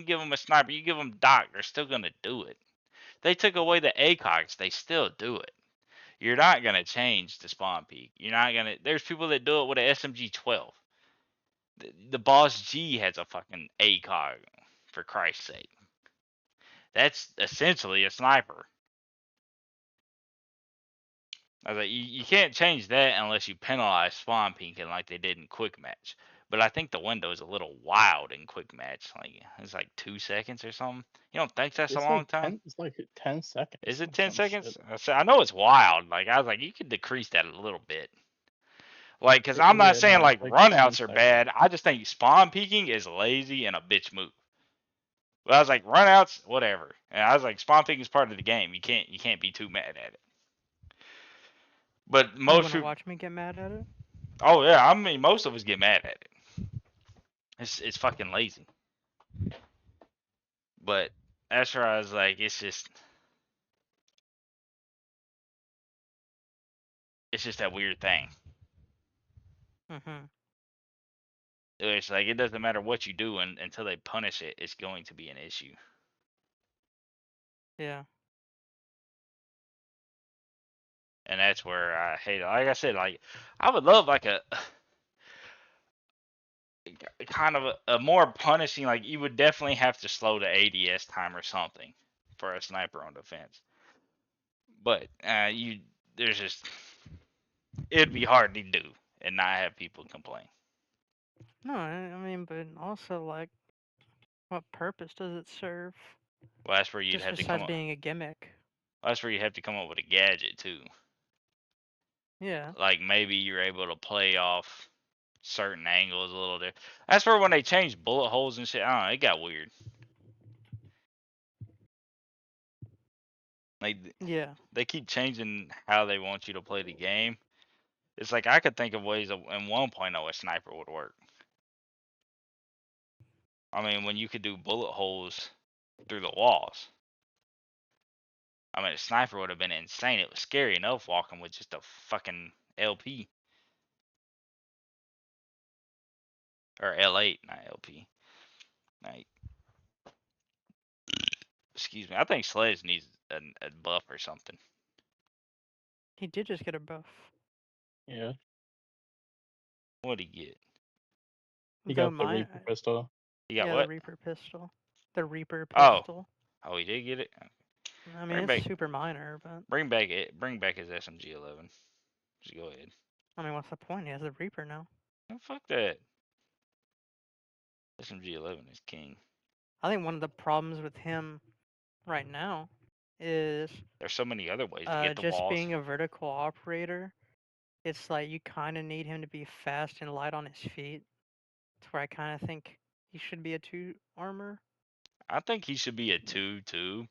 give them a sniper. You give them Doc, they're still gonna do it. They took away the ACOGs, they still do it. You're not gonna change the spawn peak. You're not gonna. There's people that do it with a SMG 12. The Boss G has a fucking ACOG, for Christ's sake. That's essentially a sniper. I was like, you can't change that unless you penalize spawn peeking like they did in quick match. But I think the window is a little wild in quick match. Like it's like 2 seconds or something. You don't think that's a It's long like time? it's like 10 seconds Is it or 10 some shit. seconds? I know it's wild. Like I was like, you could decrease that a little bit. Like, cause I'm not Yeah, saying no, like it's like 10 runouts are seconds. bad. I just think spawn peeking is lazy and a bitch move. But I was like, runouts, whatever. And I was like, spawn peeking is part of the game. You can't be too mad at it. But Oh, you most want to people, watch me get mad at it? oh yeah, I mean most of us get mad at it. It's fucking lazy. But that's where I was like, it's just that weird thing. Mhm. It's like it doesn't matter what you do until they punish it, it's going to be an issue. Yeah. And that's where I hate it. Like I said, like I would love like a kind of a more punishing. Like you would definitely have to slow the ADS time or something for a sniper on defense. But there's just it'd be hard to do and not have people complain. No, I mean, but also like, what purpose does it serve? Well, that's where you'd Just have to come besides up. being a gimmick. That's where you have to come up with a gadget too. Yeah. Like maybe you're able to play off certain angles a little bit. That's where when they changed bullet holes and shit, I don't know, it got weird. Like Yeah. they keep changing how they want you to play the game. It's like I could think of ways in 1.0 a sniper would work. I mean, when you could do bullet holes through the walls. I mean, a sniper would have been insane. It was scary enough walking with just a fucking LP or L8, not LP. Like, excuse me. I think Sledge needs a buff or something. He did just get a buff. Yeah, What'd he get? he The got the mine. Reaper pistol. He got Yeah, what? the Reaper pistol. The Reaper Oh, pistol. oh, he did get it. I mean, Bring it's back, super minor, but bring back his SMG 11. Just go ahead. I mean, what's the point? He has the Reaper now. Oh, fuck that. SMG 11 is king. I think one of the problems with him right now is There's so many other ways to get the just walls. being a vertical operator. It's like you kind of need him to be fast and light on his feet. That's where I kind of think he should be a 2 armor. I think he should be a 2 too,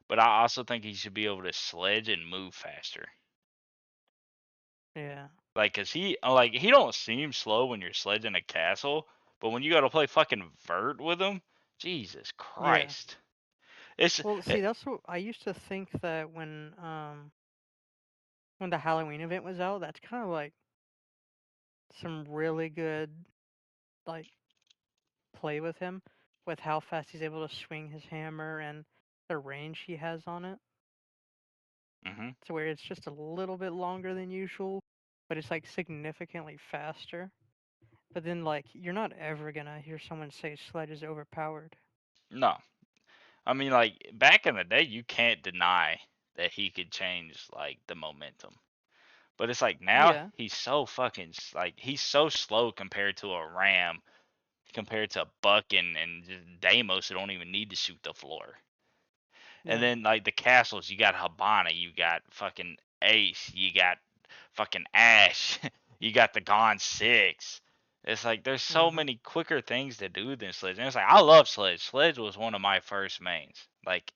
but I also think he should be able to sledge and move faster. Yeah. Like, cause he don't seem slow when you're sledging a castle, but when you got to play fucking vert with him, Jesus Yeah. Christ. It's Well, see, that's what I used to think that when the Halloween event was out, that's kind of like some really good like play with him, with how fast he's able to swing his hammer and the range he has on it. mhm. To where it's just a little bit longer than usual, but it's like significantly faster. But then like you're not ever gonna hear someone say Sledge is overpowered. No. I mean, like back in the day, you can't deny that he could change like the momentum. But it's like now Yeah. he's so fucking like he's so slow compared to a Ram, compared to Buck and just Deimos who don't even need to shoot the floor. And Yeah. then like the castles, you got Habana, you got fucking Ace, you got fucking Ash, you got the Gone Six. It's like there's so Mhm. many quicker things to do than Sledge. And it's like I love Sledge. Sledge was one of my first mains. Like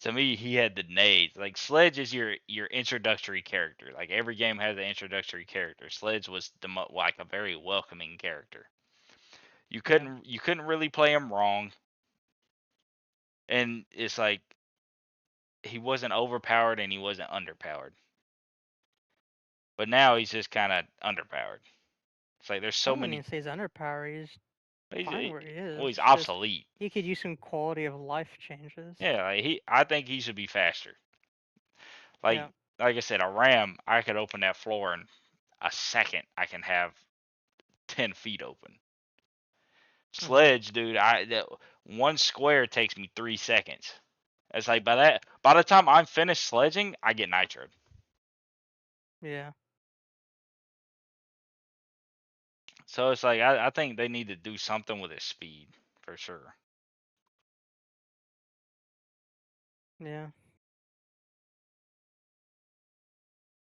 To me, he had the nades. Like Sledge is your introductory character. Like every game has an introductory character. Sledge was like a very welcoming character. You Yeah. couldn't really play him wrong, and it's like he wasn't overpowered and he wasn't underpowered. But now he's just kind of underpowered. It's like there's I so wouldn't many. even say he's underpowered. He's fine where he Well, is. he's It's just obsolete. he could use some quality of life changes. Yeah, like I think he should be faster. Like Yeah. like I said, a ram, I could open that floor in a second. I can have 10 feet open. Mhm. Sledge, dude, one square takes me 3 seconds. It's like by the time I'm finished sledging, I get nitroed. Yeah. So it's like I think they need to do something with his speed for sure. Yeah.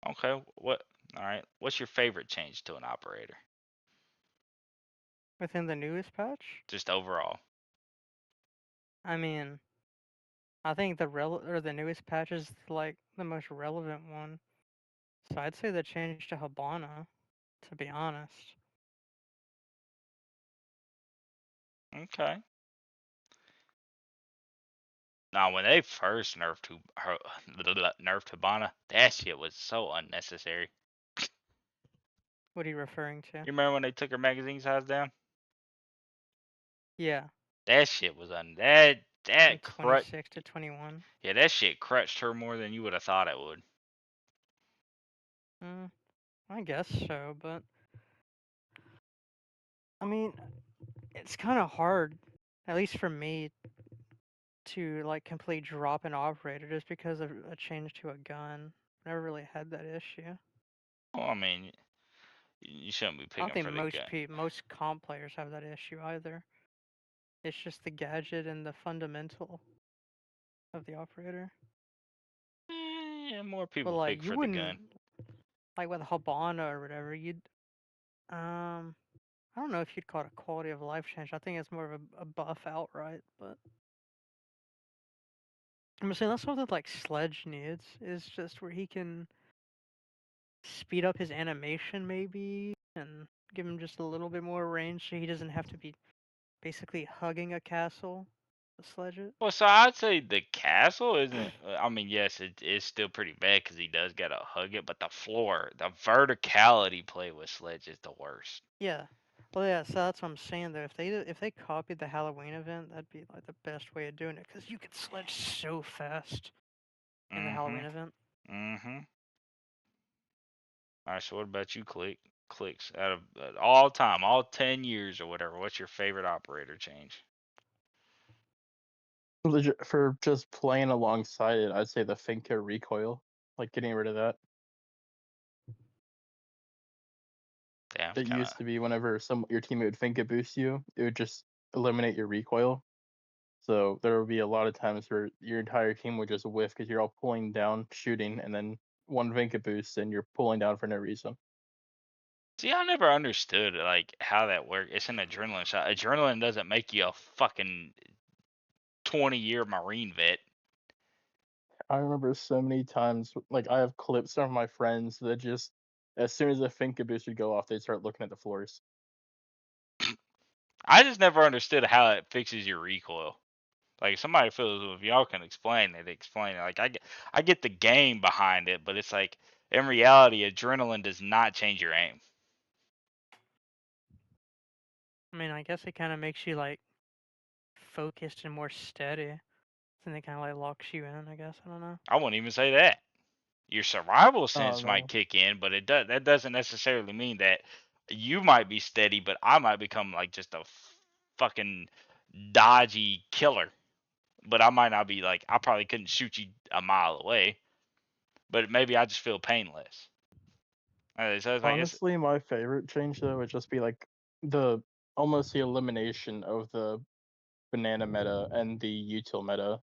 Okay, what? All right, what's your favorite change to an operator? Within the newest patch, Just overall. I mean, I think the newest patch is like the most relevant one. So I'd say the change to Habana, to be honest. Okay. Now, when they first nerfed Hibana, that shit was so unnecessary. What are you referring to? You remember when they took her magazine size down? Yeah, That shit was that from crutch. 26 to 21. Yeah, that shit crutched her more than you would have thought it would. Mm, I guess so, but I mean, it's kind of hard, at least for me, to like complete drop an operator just because of a change to a gun. Never really had that issue. Well, I mean, you shouldn't be I don't picking think for the gun. most comp players have that issue either. It's just the gadget and the fundamental of the operator. Yeah, more But people like pick you for the gun. wouldn't like with Habana or whatever, you'd I don't know if you'd call it a quality of life change. I think it's more of a buff outright, but I'm saying that's something like Sledge needs is just where he can speed up his animation maybe and give him just a little bit more range so he doesn't have to be basically hugging a castle to sledge it. Well, so I'd say the castle isn't. I mean, yes, it is still pretty bad because he does gotta hug it, but the floor, the verticality play with Sledge is the worst. Yeah. Well, yeah, so that's what I'm saying though. If they copied the Halloween event, that'd be like the best way of doing it because you could sledge so fast in the Halloween Mhm. event. Mhm. All right. So what about you, Clicks? Out of all time, all 10 years or whatever, what's your favorite operator change? For just playing alongside it, I'd say the Finka recoil, like getting rid of that. Damn, It kind of. used to be whenever your teammate would Finka boost you, it would just eliminate your recoil. So there would be a lot of times where your entire team would just whiff because you're all pulling down, shooting, and then one Vinka boost and you're pulling down for no reason. See, I never understood like how that worked. It's an adrenaline shot. Adrenaline doesn't make you a fucking 20-year Marine vet. I remember so many times, like I have clips from my friends that just, as soon as a Finka boost would go off, they'd start looking at the floors. I just never understood how it fixes your recoil. Like if somebody feels if y'all can explain it, explain it. Like I get the game behind it, but it's like in reality, adrenaline does not change your aim. I mean, I guess it kind of makes you like focused and more steady. And it kind of like locks you in. I guess I don't know. I wouldn't even say that. Your survival Oh sense might no. kick in, but that doesn't necessarily mean that you might be steady, but I might become like just a fucking dodgy killer. But I might not be like I probably couldn't shoot you a mile away, but maybe I just feel painless. So it's like it's Honestly, my favorite change though would just be like the almost the elimination of the banana meta and the util meta.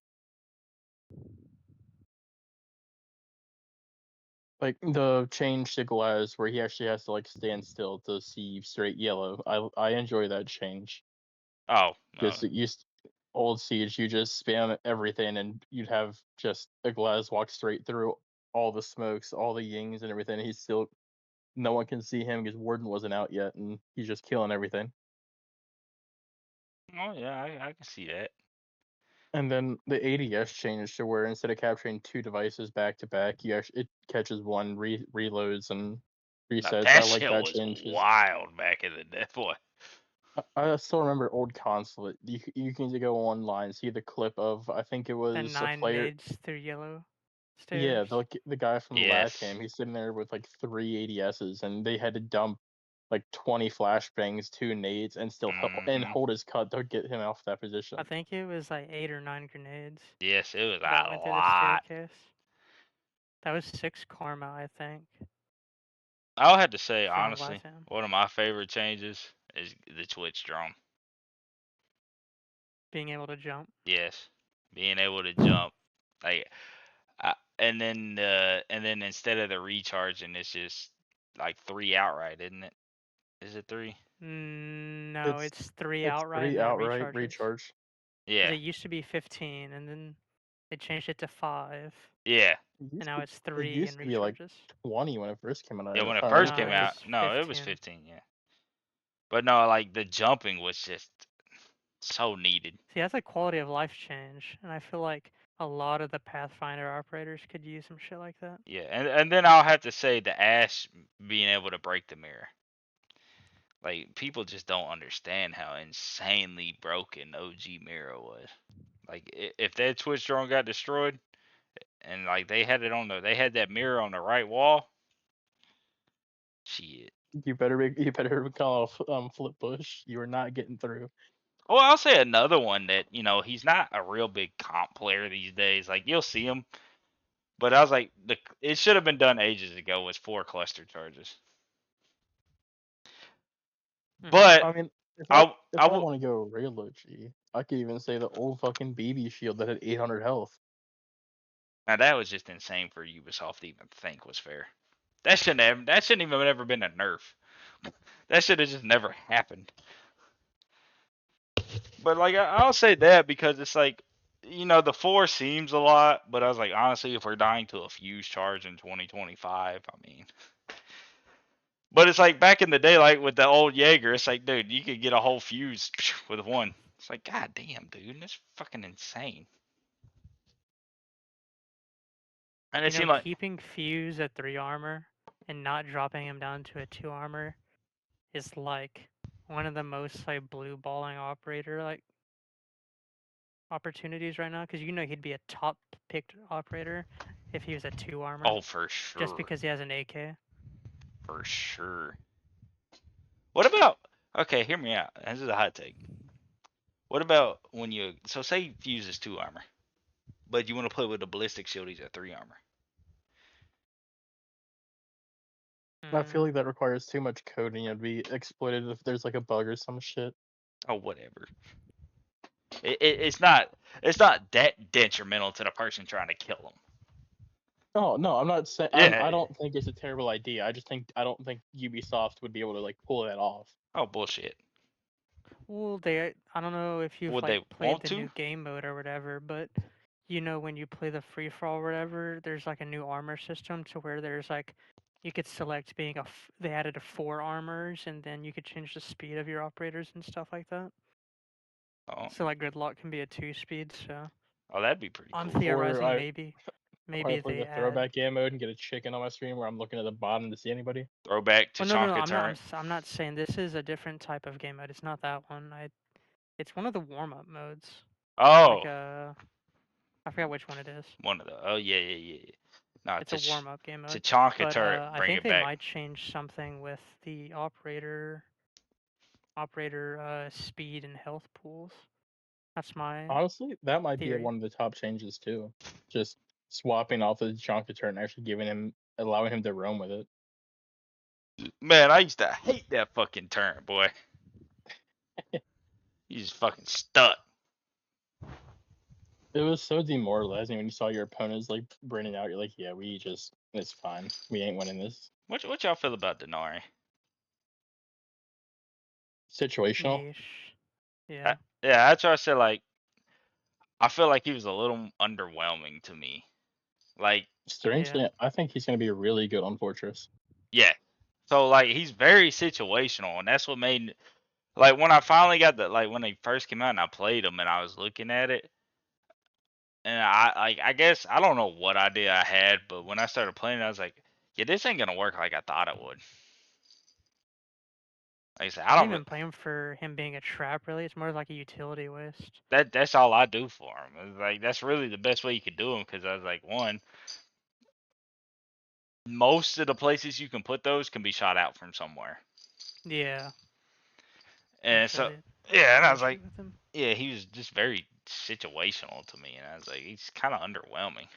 Like the change to Glaz where he actually has to like stand still to see straight yellow. I enjoy that change oh no. because it used old Siege, you just spam everything, and you'd have just a Glaz walk straight through all the smokes, all the yings, and everything. He's still no one can see him because Warden wasn't out yet, and he's just killing everything. Oh yeah, I can see that. And then the ADS changed to where instead of capturing 2 devices back to back, it catches one, reloads, and Now resets. I that like shit that was change 'cause wild back in the day, boy. I still remember old consulate. You can go online, see the clip of I think it The was a 9 player. nades through yellow Yeah, stairs. the guy from Yes. LATAM. He's sitting there with like 3 ADSs, and they had to dump like 20 flashbangs, 2 nades, and still and Mm-hmm. hold his cut to get him off that I position. think it was like 8 or 9 grenades Yes, it was that a went through the lot. staircase. That was 6 karma, I think, I'll have to say from honestly, LATAM. one of my favorite changes is the Twitch drone. Being able to jump. Yes, being able to jump, like, and then instead of the recharging, it's just like 3 outright, isn't it? Is it 3? No, It's it's 3 it's outright 3 and then it outright recharges. recharge. Yeah, It used to be 15, and then they changed it to 5, yeah, and now it's It 3 and used to be like recharges. 20 when it first came out. yeah. When If it I first remember came No, correctly. out, it's no, it was 15. 15. Yeah, but no, like the jumping was just so needed. See, that's a quality of life change, and I feel like a lot of the Pathfinder operators could use some shit like that. Yeah, and then I'll have to say the Ash being able to break the mirror. Like people just don't understand how insanely broken OG mirror was. Like if that Twitch drone got destroyed and like they had that mirror on the right wall, shit. You better call Flip Bush. You are not getting through. Well, I'll say another one that he's not a real big comp player these days. Like you'll see him, but I was like it should have been done ages ago. Was 4 cluster charges, but I mean, I if I I will. want to go real OG, I could even say the old fucking BB shield that had 800 health. Now that was just insane for Ubisoft to even think was fair. That shouldn't even have ever been a nerf. That should have just never happened. But like I'll say that because it's like the 4 seems a lot, but I was like honestly if we're dying to a fuse charge in 2025, I mean. But it's like back in the day, like with the old Jaeger, it's like dude, you could get a whole fuse with one. It's like god damn, dude, that's fucking insane. And it seemed like Keeping Fuse at 3 armor and not dropping him down to a 2 armor is like one of the most like blue balling operator like opportunities right now, because he'd be a top picked operator if he was a 2 armor, oh for just sure, because he has an AK. for sure. What about okay? Hear me out. This is a hot take. What about when say Fuse is 2 armor, but you want to play with a ballistic shield? He's at 3 armor. I feel like that requires too much coding. It'd be exploited if there's like a bug or some shit. Oh whatever. It's not that detrimental to the person trying to kill him. Oh no, I'm not saying. Yeah. I don't think it's a terrible idea. I don't think Ubisoft would be able to like pull that off. Oh bullshit. Well, I don't know if you've Would like they played want the to? new game mode or whatever, but when you play the free for all or whatever, there's like a new armor system to where there's like you could select being they added a 4 armors, and then you could change the speed of your operators and stuff like that. Oh, So like Gridlock can be a 2 speed. So oh, that'd be pretty I'm cool. theorizing I maybe play they the add. throwback game mode and get a chicken on my screen where I'm looking at the bottom to see anybody. Throwback to Well, no, Chonka turret. I'm not saying this is a different type of game mode. It's not that one. It's one of the warm up modes. Oh, Like I forgot which one it is. one of the. Oh yeah. No, It's a warm up game to mode. Chonka But turret. I Bring think it they back. might change something with the operator speed and health pools. That's my Honestly, that might be theory. one of the top changes too. Just swapping off the Jonka turret and actually allowing him to roam with it. Man, I used to hate that fucking turret, boy. He's just fucking stuck. It was so demoralizing when you saw your opponents like burning out. You're like, yeah, it's fine. We ain't winning this. What y'all feel about Denari? Situational. Niche. Yeah. Yeah, that's why I said like I feel like he was a little underwhelming to me. Like, Strangely, I think he's going to be really good on Fortress. yeah. So like he's very situational, and that's what made like when I finally got when he first came out and I played him and I was looking at it, and I guess I don't know what idea I had, but when I started playing, I was like, yeah, this ain't gonna work like I thought it would. Like I said, I I don't don't. even play him for him being a trap. Really, it's more like a utility waste. That's all I do for him. It's like that's really the best way you could do him because I was like, one, most of the places you can put those can be shot out from somewhere, Yeah, and that's so really yeah, and I the was issue like, with him. yeah, he was just very situational to me, and I was like, he's kind of underwhelming.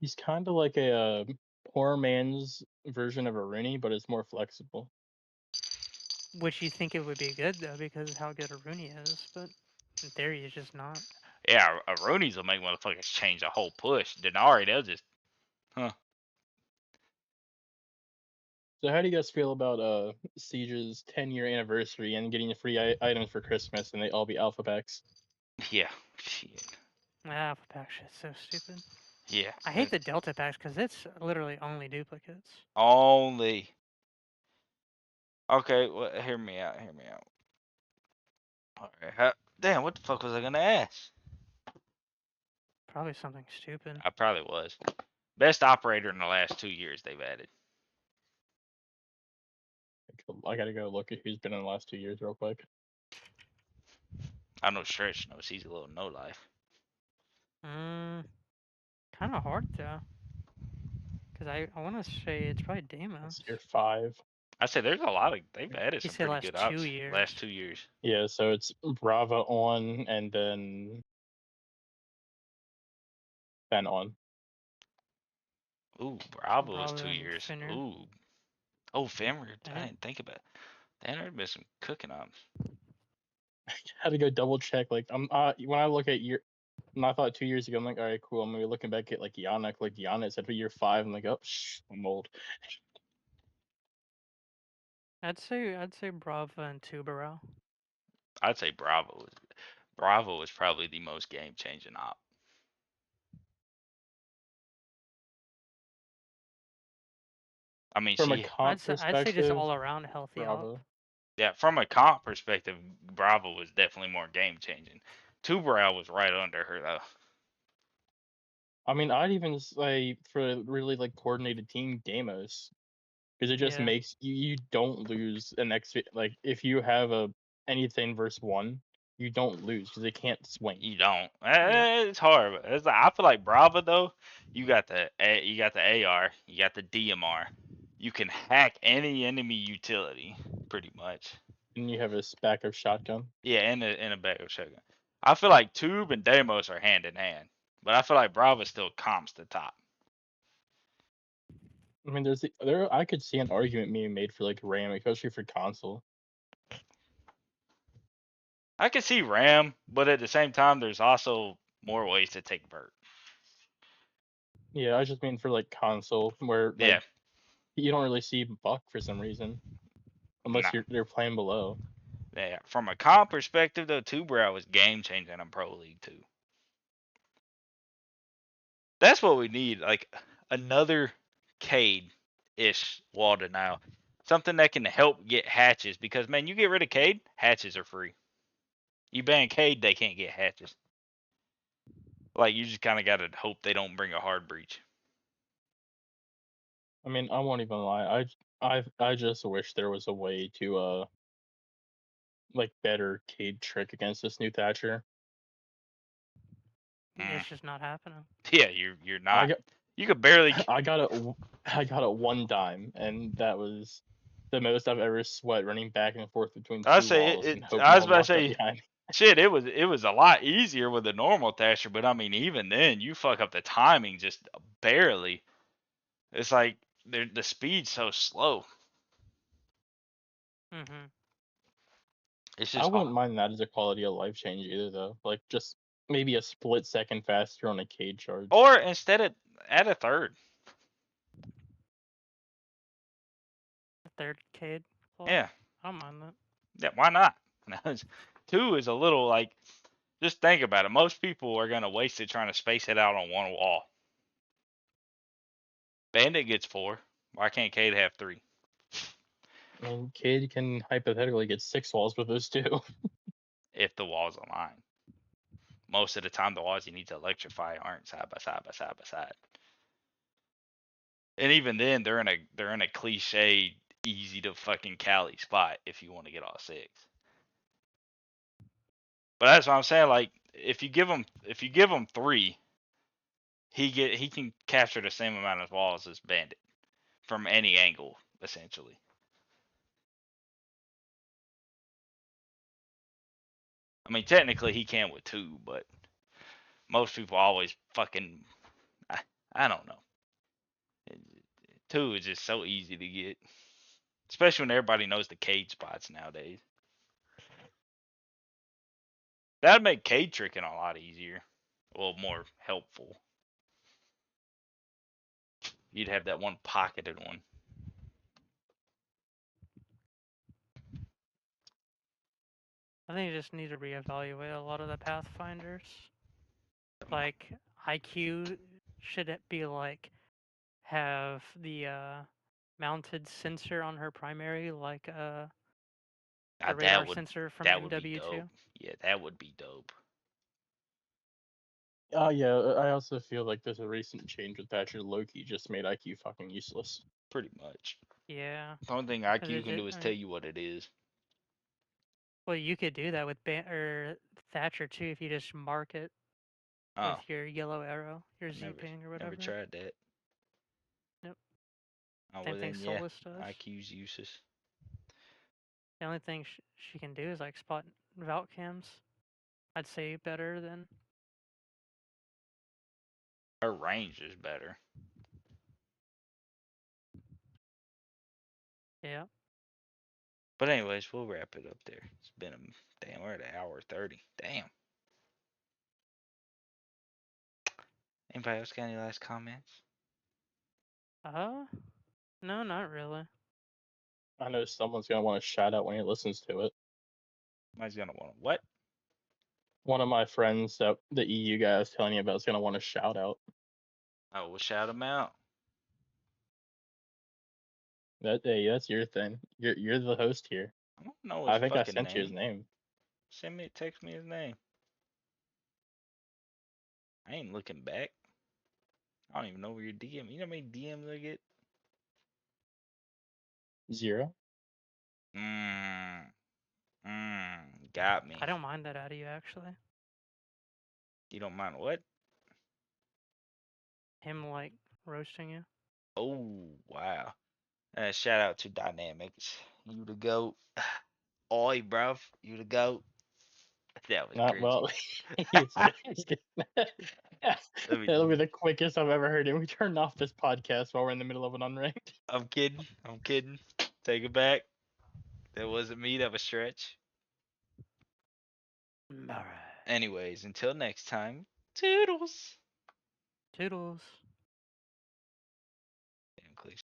He's kind of like a poor man's version of a Rooney, but it's more flexible. Which you think it would be good though, because of how good a Rooney is, but in theory, he's just not. Yeah, a Rooney's will make motherfuckers change the whole push. Denari, they'll just, huh? So how do you guys feel about Siege's 10-year anniversary and getting free items for Christmas and they all be alpha packs? Yeah, shit. Alpha pack shit's so stupid. Yeah. I hate the Delta packs because it's literally only duplicates. Only. Okay, well, hear me out. Hear me out. All right. Damn, what the fuck was I gonna ask? Probably something stupid. I probably was. Best operator in the last 2 years they've added. I gotta go look at who's been in the last 2 years real quick. I know Stretch knows he's a little no life. Kind of hard though, because I want to say it's probably Deimos. It's year 5. I say there's a lot of they've added He some said pretty last good 2 ops years. last 2 years. Yeah, so it's Brava on and then Ben on. Ooh, Bravo was Bravo 2 years. and Finner. Ooh. Oh, Femmer. And I it, didn't think about it. Damn, there's been some cooking ops. Had to go double check. Like when I look at and I thought 2 years ago, I'm like, all right, cool. I'm gonna be looking back at like Yannick, like Yannick said for year 5. I'm like, oh, I'm old. I'd say Bravo and Tubarão. I'd say Bravo was probably the most game changing op. I mean, From a she comp I'd say just perspective, all around healthy op. Bravo. yeah, from a comp perspective, Bravo was definitely more game changing. Tubarão was right under her though. I mean, I'd even say for a really like coordinated team, Deimos, because it just Yeah. makes you don't lose an next like if you have a anything versus one, you don't lose because they can't swing. You don't. Yep. It's hard. But it's like, I feel like Bravo though. You got the AR, you got the DMR. You can hack any enemy utility pretty much. And you have a stack of shotgun. Yeah, and a backup shotgun. I feel like Tube and Deimos are hand in hand, but I feel like Bravo still comps the top. I mean, I could see an argument being made for like RAM, especially for console. I can see Ram, but at the same time, there's also more ways to take Vert. Yeah, I just mean for like console where Yeah, like you don't really see Buck for some reason, unless nah. they're playing below. Yeah, from a comp perspective though, Tubarão was game changing in Pro League too. That's what we need, like another Cade-ish wall denial. Something that can help get hatches because man, you get rid of Cade, hatches are free. You ban Cade, they can't get hatches. Like you just kind of gotta hope they don't bring a hard breach. I mean, I won't even lie. I just wish there was a way to like better Cade trick against this new Thatcher. Mm. It's just not happening. Yeah, you're I not. got You could barely. I got it one time, and that was the most I've ever sweat running back and forth between I two say walls and hope I no was one about to walked up say, behind me. shit. It was a lot easier with a normal Thatcher, but I mean, even then, you fuck up the timing just barely. It's like the speed's so slow. Mhm. It's I just wouldn't mind that as a quality of life change either, though. Like just maybe a split second faster on a Cade charge. or instead of add a third. Third Cade. Yeah, I don't mind that. yeah. Why not? Two is a little like Just think about it. Most people are gonna waste it trying to space it out on one wall. Bandit gets 4. Why can't Cade have 3? I mean, Cade can hypothetically get 6 walls with those two. If the walls align. Most of the time, the walls you need to electrify aren't side by side by side by side. And even then, they're in a cliche, easy to fucking Cali spot if you want to get all 6. But that's what I'm saying. Like, if you give him 3, he can capture the same amount of walls as Bandit from any angle, essentially. I mean, technically he can with 2, but most people always fucking I don't know. 2 is just so easy to get, especially when everybody knows the Cade spots nowadays. That'd make Cade tricking a lot easier, well, more helpful. You'd have that one pocketed one. I think you just need to reevaluate a lot of the pathfinders. Like IQ should it be like have the mounted sensor on her primary like the radar sensor from that would be MW2. dope. Yeah, that would be dope. Oh yeah, I also feel like there's a recent change with Thatcher Loki just made IQ fucking useless. Pretty much. Yeah. The only thing IQ can do is tell you what it is. Well, you could do that with Thatcher too if you just mark it with your yellow arrow, your Z-ping or whatever. Never tried that. Nope. Oh, Same well thing then, Solus does. IQ's useless. The only thing she can do is like spot Vault cams. I'd say better than. Her range is better. Yeah. But anyways, we'll wrap it up there. It's been we're at an hour 30. Damn. Anybody else got any last comments? No, not really. I know someone's gonna want to shout out when he listens to it. Somebody's gonna want what? One of my friends that the EU guy I was telling you about is gonna want to shout out. Oh, we'll shout him out. Hey, that's your thing. You're the host here. I don't know his I think I fucking sent you his name. Text me his name. I ain't looking back. I don't even know where your DM. You know how many DMs I get? 0. Got me. I don't mind that out of you actually. You don't mind what? Him like roasting you. Oh, wow. Shout out to Dynamics. You the GOAT. Oi, bruv. You the GOAT. That was Not cringy. well. That'll be the quickest I've ever heard him. We turned off this podcast while we're in the middle of an unranked. I'm kidding. Take it back. That wasn't me. That was Stretch. Alright. Anyways, until next time, toodles. Toodles.